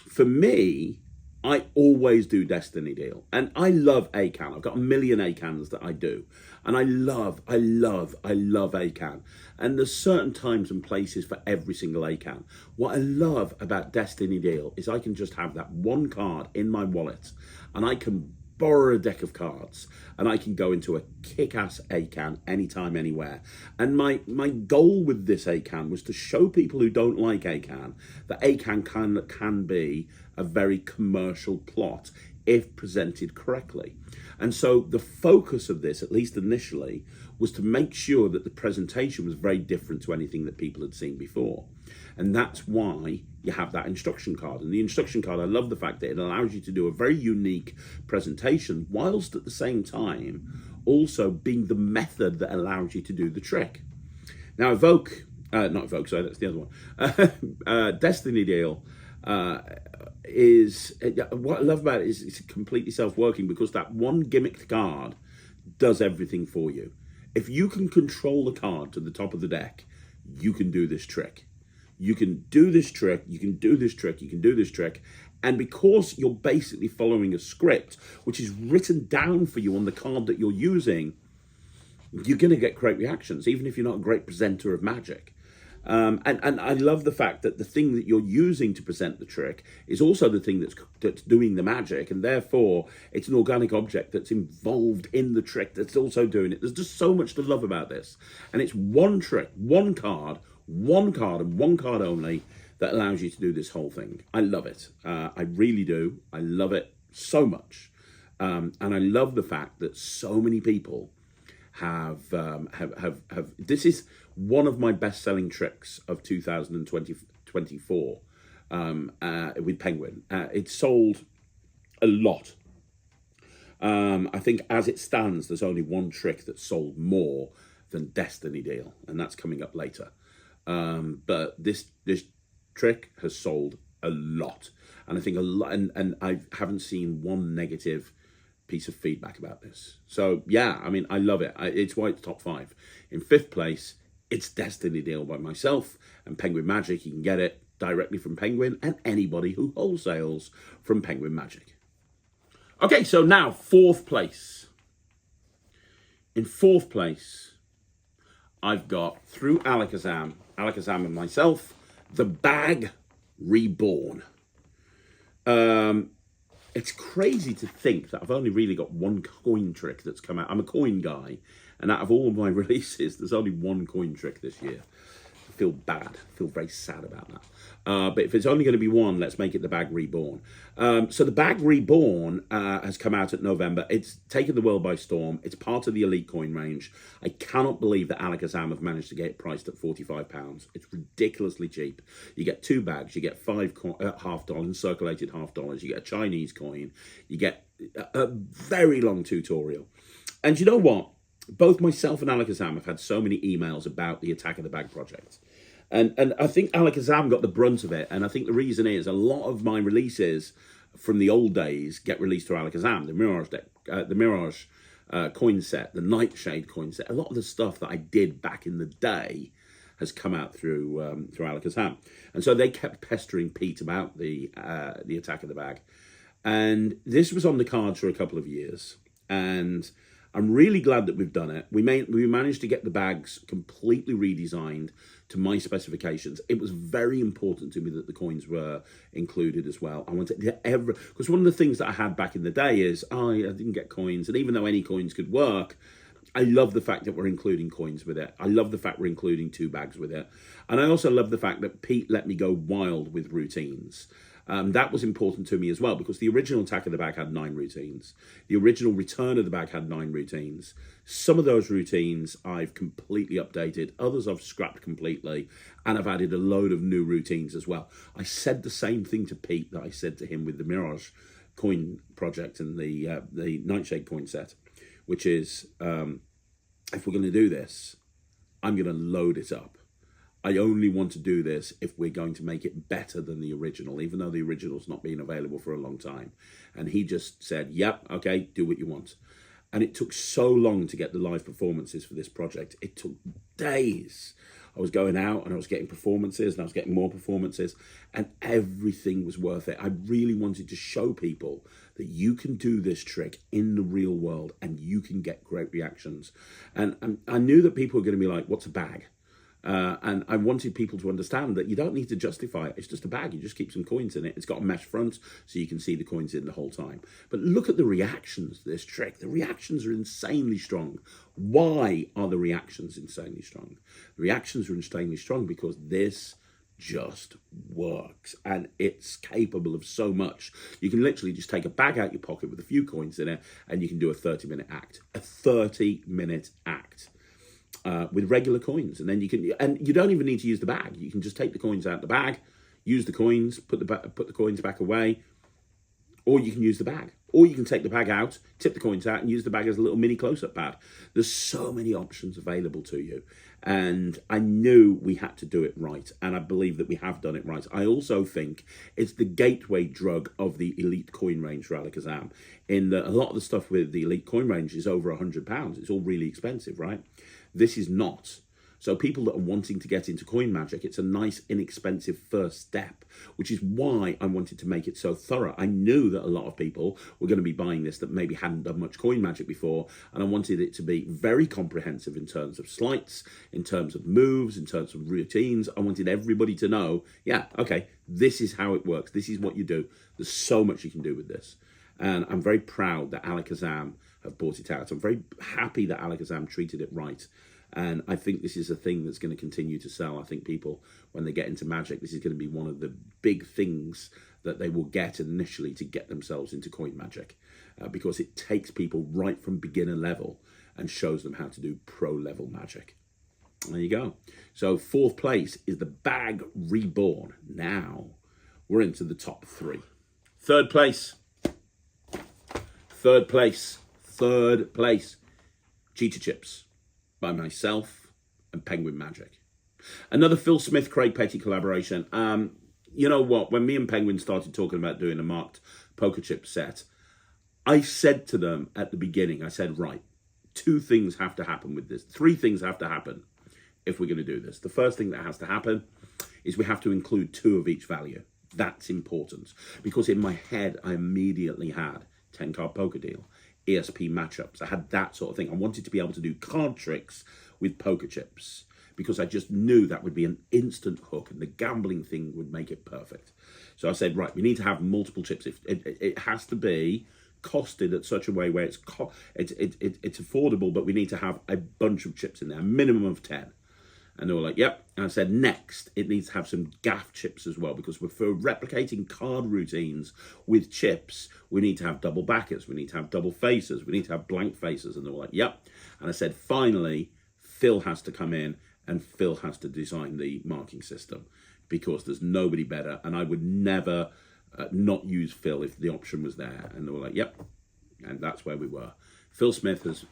for me, I always do Destiny Deal. And I love ACAN. I've got a million ACANs that I do. And I love ACAN. And there's certain times and places for every single ACAN. What I love about Destiny Deal is I can just have that one card in my wallet, and I can borrow a deck of cards, and I can go into a kick-ass ACAN anytime, anywhere. And my goal with this ACAN was to show people who don't like ACAN that ACAN can be a very commercial plot if presented correctly. And so the focus of this, at least initially, was to make sure that the presentation was very different to anything that people had seen before. And that's why you have that instruction card. And the instruction card, I love the fact that it allows you to do a very unique presentation, whilst at the same time also being the method that allows you to do the trick. Now, not Evoke, sorry, that's the other one. Destiny Deal is, what I love about it is it's completely self-working, because that one gimmicked card does everything for you. If you can control the card to the top of the deck, you can do this trick. You can do this trick, you can do this trick, you can do this trick. And because you're basically following a script, which is written down for you on the card that you're using, you're going to get great reactions, even if you're not a great presenter of magic. And I love the fact that the thing that you're using to present the trick is also the thing that's doing the magic, and therefore it's an organic object that's involved in the trick that's also doing it. There's just so much to love about this, and it's one trick, one card, and one card only that allows you to do this whole thing. I love it. I really do. I love it so much, and I love the fact that so many people have. This is one of my best-selling tricks of 2024 with Penguin. It sold a lot. I think as it stands, there's only one trick that sold more than Destiny Deal, and that's coming up later. But this trick has sold a lot, and I think a lot, and I haven't seen one negative piece of feedback about this. So yeah, I mean, I love it. It's why it's top 5. In 5th place, it's Destiny Deal by myself and Penguin Magic. You can get it directly from Penguin and anybody who wholesales from Penguin Magic. Okay, so now 4th place. In 4th place, I've got, through Alakazam and myself, the Bag Reborn. It's crazy to think that I've only really got one coin trick that's come out. I'm a coin guy, and out of all of my releases, there's only one coin trick this year. I feel bad. I feel very sad about that. But if it's only going to be one, let's make it the Bag Reborn. So the Bag Reborn has come out at November. It's taken the world by storm. It's part of the Elite coin range. I cannot believe that Alakazam have managed to get it priced at £45. It's ridiculously cheap. You get 2 bags. You get 5 $half, circulated $half. You get a Chinese coin. You get a very long tutorial. And you know what? Both myself and Alakazam have had so many emails about the Attack of the Bag project. And I think Alakazam got the brunt of it. And I think the reason is a lot of my releases from the old days get released through Alakazam. The Mirage deck, the Mirage coin set, the Nightshade coin set. A lot of the stuff that I did back in the day has come out through Alakazam. And so they kept pestering Pete about the Attack of the Bag. And this was on the cards for a couple of years. And I'm really glad that we've done it. We managed to get the bags completely redesigned to my specifications. It was very important to me that the coins were included as well. I wanted because one of the things that I had back in the day is I didn't get coins, and even though any coins could work, I love the fact that we're including coins with it. I love the fact we're including 2 bags with it. And I also love the fact that Pete let me go wild with routines. That was important to me as well, because the original Attack of the Bag had 9 routines. The original Return of the Bag had 9 routines. Some of those routines I've completely updated. Others I've scrapped completely. And I've added a load of new routines as well. I said the same thing to Pete that I said to him with the Mirage coin project and the Nightshade coin set, which is, if we're going to do this, I'm going to load it up. I only want to do this if we're going to make it better than the original, even though the original's not been available for a long time. And he just said, yep, okay, do what you want. And it took so long to get the live performances for this project. It took days. I was going out and I was getting performances and I was getting more performances, and everything was worth it. I really wanted to show people that you can do this trick in the real world and you can get great reactions. And I knew that people were going to be like, what's a bag? And I wanted people to understand that you don't need to justify it. It's just a bag. You just keep some coins in it. It's got a mesh front, so you can see the coins in the whole time. But look at the reactions to this trick. The reactions are insanely strong. Why are the reactions insanely strong? The reactions are insanely strong because this just works, and it's capable of so much. You can literally just take a bag out your pocket with a few coins in it, and you can do a 30-minute act. A 30-minute act. With regular coins, and then you don't even need to use the bag. You can just take the coins out the bag, use the coins, put the coins back away, or you can use the bag, or you can take the bag out, tip the coins out, and use the bag as a little mini close-up pad. There's so many options available to you, and I knew we had to do it right, and I believe that we have done it right. I also think it's the gateway drug of the Elite coin range for Alakazam, in that a lot of the stuff with the Elite coin range is over £100. It's all really expensive, right? This is not. So people that are wanting to get into coin magic, it's a nice, inexpensive first step, which is why I wanted to make it so thorough. I knew that a lot of people were going to be buying this that maybe hadn't done much coin magic before, and I wanted it to be very comprehensive in terms of sleights, in terms of moves, in terms of routines. I wanted everybody to know, yeah, okay, this is how it works. This is what you do. There's so much you can do with this. And I'm very proud that Alakazam have brought it out. I'm very happy that Alakazam treated it right. And I think this is a thing that's going to continue to sell. I think people, when they get into Magic, this is going to be one of the big things that they will get initially to get themselves into coin Magic, because it takes people right from beginner level and shows them how to do pro level Magic. There you go. So 4th place is the Bag Reborn. Now we're into the top 3. 3rd place. 3rd place. 3rd place. Cheetah Chips by myself and Penguin Magic. Another Phil Smith, Craig Petty collaboration. You know what? When me and Penguin started talking about doing a marked poker chip set, I said to them at the beginning, I said, right, 2 things have to happen with this. 3 things have to happen if we're going to do this. The first thing that has to happen is we have to include 2 of each value. That's important, because in my head, I immediately had 10-card poker deal, ESP matchups. I had that sort of thing. I wanted to be able to do card tricks with poker chips, because I just knew that would be an instant hook, and the gambling thing would make it perfect. So I said, right, we need to have multiple chips. It has to be costed at such a way where it's affordable, but we need to have a bunch of chips in there, a minimum of 10. And they were like, yep. And I said, next, it needs to have some gaff chips as well, because for replicating card routines with chips, we need to have double backers, we need to have double faces, we need to have blank faces. And they were like, yep. And I said, finally, Phil has to come in and Phil has to design the marking system, because there's nobody better. And I would never not use Phil if the option was there. And they were like, yep. And that's where we were. Phil Smith has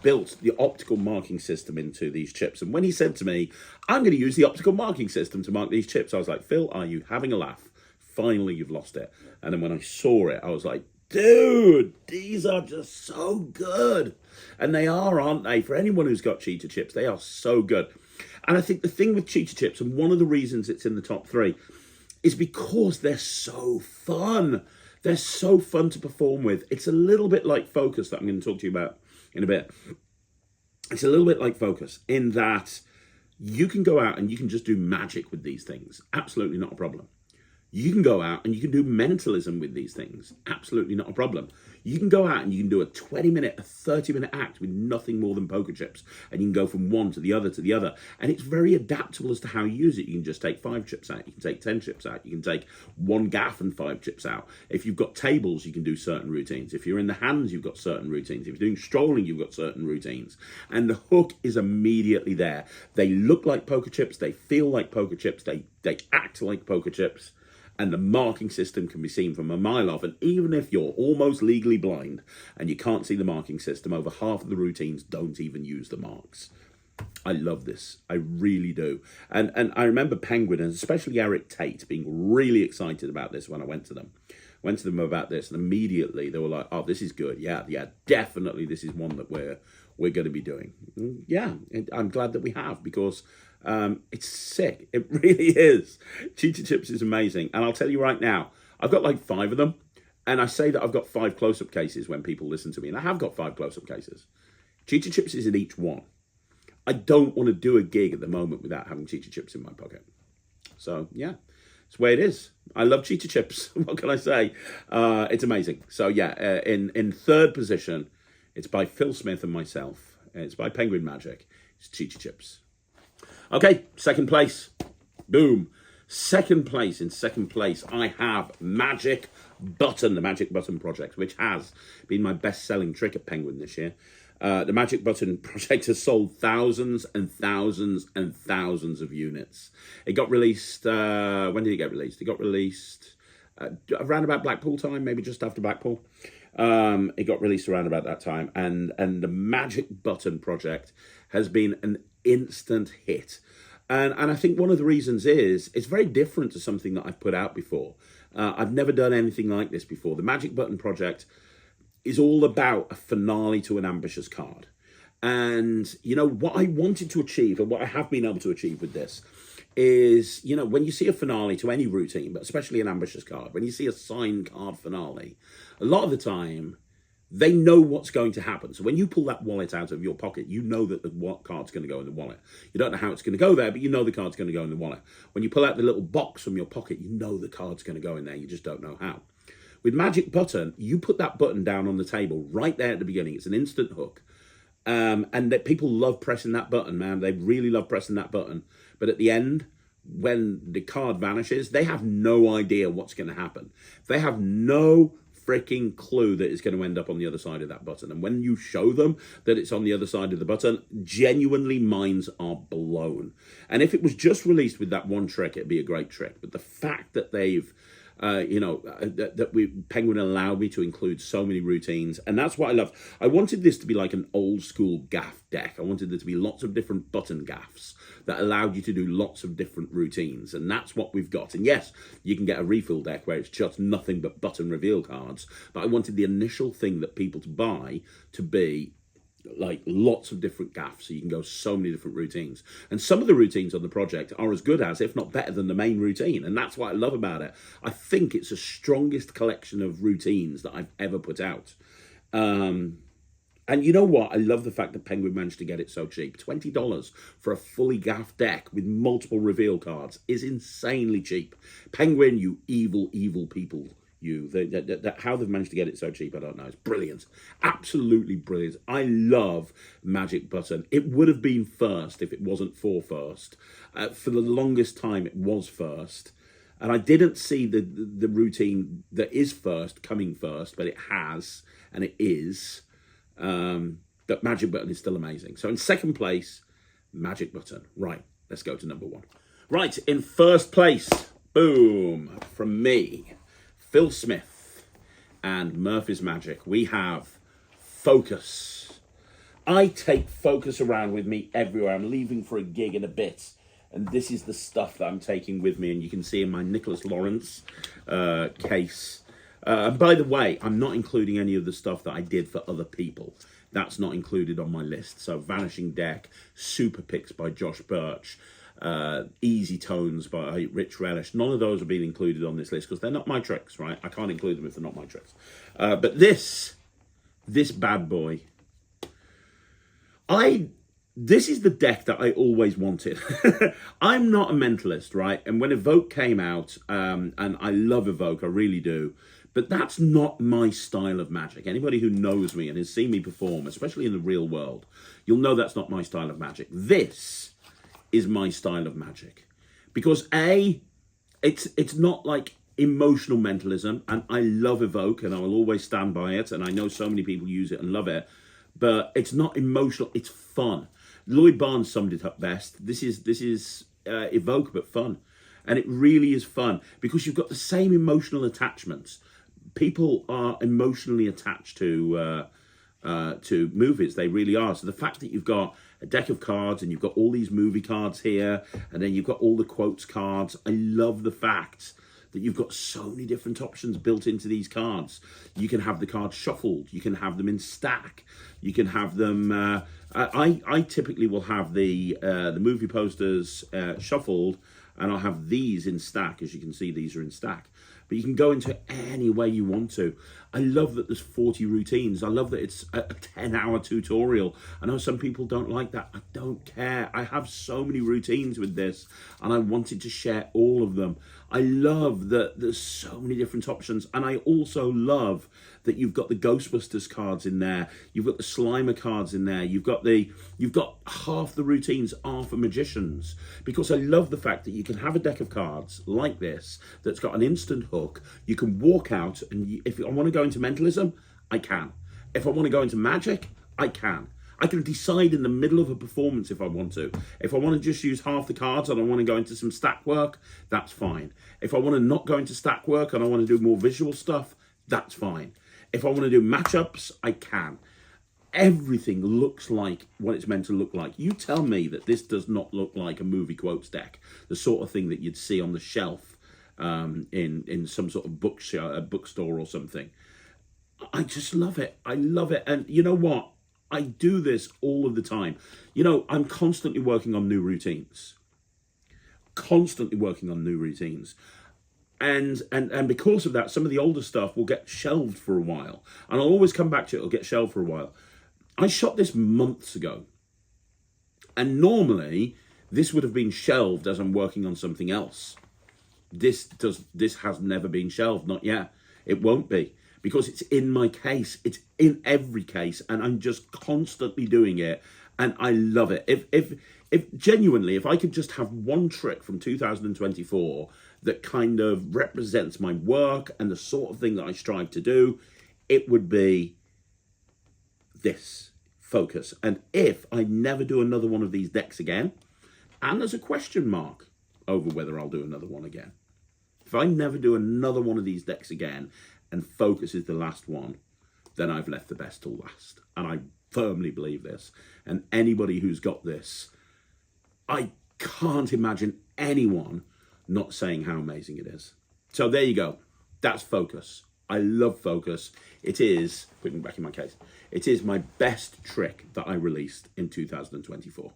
built the optical marking system into these chips. And when he said to me, I'm going to use the optical marking system to mark these chips, I was like, Phil, are you having a laugh? Finally, you've lost it. And then when I saw it, I was like, dude, these are just so good. And they are, aren't they? For anyone who's got cheetah chips, they are so good. And I think the thing with cheetah chips, and one of the reasons it's in the top 3, is because they're so fun. They're so fun to perform with. It's a little bit like Focus that I'm going to talk to you about in a bit. It's a little bit like Focus in that you can go out and you can just do magic with these things. Absolutely not a problem. You can go out and you can do mentalism with these things. Absolutely not a problem. You can go out and you can do a 20-minute, a 30-minute act with nothing more than poker chips. And you can go from one to the other to the other. And it's very adaptable as to how you use it. You can just take 5 chips out. You can take 10 chips out. You can take 1 gaff and 5 chips out. If you've got tables, you can do certain routines. If you're in the hands, you've got certain routines. If you're doing strolling, you've got certain routines. And the hook is immediately there. They look like poker chips. They feel like poker chips. They act like poker chips. And the marking system can be seen from a mile off. And even if you're almost legally blind and you can't see the marking system, over half of the routines don't even use the marks. I love this. I really do. And I remember Penguin, and especially Eric Tate, being really excited about this when I went to them. Went to them about this, and immediately they were like, oh, this is good. Yeah, definitely this is one that we're going to be doing. Yeah, I'm glad that we have, because it's sick. It really is. Cheetah Chips is amazing. And I'll tell you right now, I've got like 5 of them. And I say that I've got 5 close-up cases when people listen to me. And I have got 5 close-up cases. Cheetah Chips is in each one. I don't want to do a gig at the moment without having Cheetah Chips in my pocket. So, yeah, it's the way it is. I love Cheetah Chips. What can I say? It's amazing. So, yeah, in 3rd position, it's by Phil Smith and myself. It's by Penguin Magic. It's Cheetah Chips. Okay, 2nd place. Boom. 2nd place. In 2nd place, I have Magic Button, the Magic Button project, which has been my best-selling trick at Penguin this year. The Magic Button project has sold thousands and thousands and thousands of units. It got released, when did it get released? It got released around about Blackpool time, maybe just after Blackpool. It got released around about that time. And the Magic Button project has been an instant hit. And I think one of the reasons is it's very different to something that I've put out before. I've never done anything like this before. The Magic Button project is all about a finale to an ambitious card. And, you know, what I wanted to achieve and what I have been able to achieve with this is, you know, when you see a finale to any routine, but especially an ambitious card, when you see a signed card finale, a lot of the time, they know what's going to happen. So when you pull that wallet out of your pocket, you know that the card's going to go in the wallet. You don't know how it's going to go there, but you know the card's going to go in the wallet. When you pull out the little box from your pocket, you know the card's going to go in there. You just don't know how. With Magic Button, you put that button down on the table right there at the beginning. It's an instant hook. And that people love pressing that button, man. They really love pressing that button. But at the end, when the card vanishes, they have no idea what's going to happen. They have no freaking clue that it's going to end up on the other side of that button. And when you show them that it's on the other side of the button, genuinely minds are blown. And if it was just released with that one trick, it'd be a great trick. But the fact that they've Penguin allowed me to include so many routines, and that's what I love. I wanted this to be like an old school gaff deck. I wanted there to be lots of different button gaffs that allowed you to do lots of different routines, and that's what we've got. And yes, you can get a refill deck where it's just nothing but button reveal cards, but I wanted the initial thing that people to buy to be like lots of different gaffs, so you can go so many different routines. And some of the routines on the project are as good as, if not better than, the main routine, and that's what I love about it. I think it's the strongest collection of routines that I've ever put out. And you know what? I love the fact that Penguin managed to get it so cheap. $20 for a fully gaff deck with multiple reveal cards is insanely cheap. Penguin, you evil, evil people. How they've managed to get it so cheap, I don't know. It's brilliant. Absolutely brilliant. I love Magic Button. It would have been first if it wasn't for first. For the longest time, it was first. And I didn't see the routine that is first coming first, but it has, and it is. That Magic Button is still amazing. So in second place, Magic Button. Right, let's go to number one. Right, in first place, boom, from me, Phil Smith and Murphy's Magic, we have Focus. I take Focus around with me everywhere. I'm leaving for a gig in a bit, and this is the stuff that I'm taking with me, and you can see in my Nicholas Lawrence case. And by the way, I'm not including any of the stuff that I did for other people. That's not included on my list. So Vanishing Deck, Super Picks by Josh Birch, Easy Tones by Rich Relish. None of those have been included on this list because they're not my tricks, right? I can't include them if they're not my tricks. But this bad boy, this is the deck that I always wanted. I'm not a mentalist, right? And when Evoke came out, and I love Evoke, I really do, but that's not my style of Magic. Anybody who knows me and has seen me perform, especially in the real world, you'll know that's not my style of Magic. This is my style of Magic, because it's not like emotional mentalism, and I love Evoke and I will always stand by it, and I know so many people use it and love it, but it's not emotional, it's fun. Lloyd Barnes summed it up best. This is Evoke but fun, and it really is fun because you've got the same emotional attachments. People are emotionally attached to movies, they really are. So the fact that you've got a deck of cards and you've got all these movie cards here, and then you've got all the quotes cards, I love the fact that you've got so many different options built into these cards. You can have the cards shuffled, you can have them in stack, you can have them I typically will have the movie posters shuffled, and I'll have these in stack. As you can see, these are in stack. But you can go into any way you want to. I love that there's 40 routines. I love that it's a 10-hour tutorial. I know some people don't like that. I don't care. I have so many routines with this, and I wanted to share all of them. I love that there's so many different options, and I also love that you've got the Ghostbusters cards in there. You've got the Slimer cards in there. You've got half the routines are for magicians, because I love the fact that you can have a deck of cards like this that's got an instant hook. You can walk out, and if I want to go into mentalism, I can. If I want to go into magic, I can. I can decide in the middle of a performance if I want to. If I want to just use half the cards and I want to go into some stack work, that's fine. If I want to not go into stack work and I want to do more visual stuff, that's fine. If I want to do matchups, I can. Everything looks like what it's meant to look like. You tell me that this does not look like a movie quotes deck, the sort of thing that you'd see on the shelf in some sort of bookstore or something. I just love it. I love it. And you know what? I do this all of the time. You know, I'm constantly working on new routines. Constantly working on new routines. And because of that, some of the older stuff will get shelved for a while. And I'll always come back to it. It'll get shelved for a while. I shot this months ago. And normally, this would have been shelved as I'm working on something else. This has never been shelved, not yet. It won't be, because it's in my case. It's in every case, and I'm just constantly doing it, and I love it. If genuinely, if I could just have one trick from 2024 that kind of represents my work and the sort of thing that I strive to do, it would be this: focus. And if I never do another one of these decks again, and there's a question mark over whether I'll do another one again, if I never do another one of these decks again and focus is the last one, then I've left the best till last. And I firmly believe this. And anybody who's got this, I can't imagine anyone not saying how amazing it is. So there you go. That's focus. I love focus. It is, putting it back in my case, it is my best trick that I released in 2024.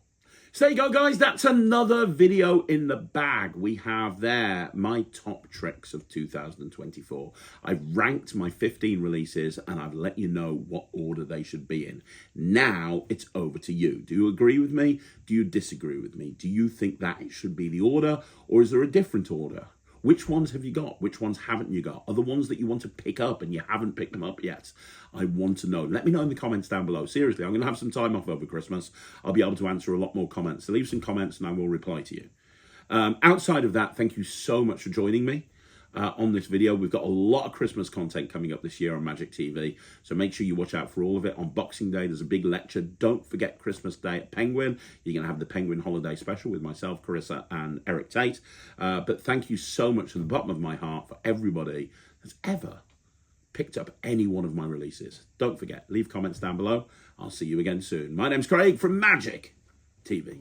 So there you go, guys. That's another video in the bag. We have there my top tricks of 2024. I've ranked my 15 releases and I've let you know what order they should be in. Now it's over to you. Do you agree with me? Do you disagree with me? Do you think that it should be the order, or is there a different order? Which ones have you got? Which ones haven't you got? Are the ones that you want to pick up and you haven't picked them up yet? I want to know. Let me know in the comments down below. Seriously, I'm going to have some time off over Christmas. I'll be able to answer a lot more comments. So leave some comments and I will reply to you. Outside of that, thank you so much for joining me on this video. We've got a lot of Christmas content coming up this year on Magic TV, so make sure you watch out for all of it. On Boxing Day, there's a big lecture. Don't forget Christmas Day at Penguin. You're going to have the Penguin Holiday Special with myself, Carissa, and Eric Tate. But thank you so much from the bottom of my heart for everybody that's ever picked up any one of my releases. Don't forget, leave comments down below. I'll see you again soon. My name's Craig from Magic TV.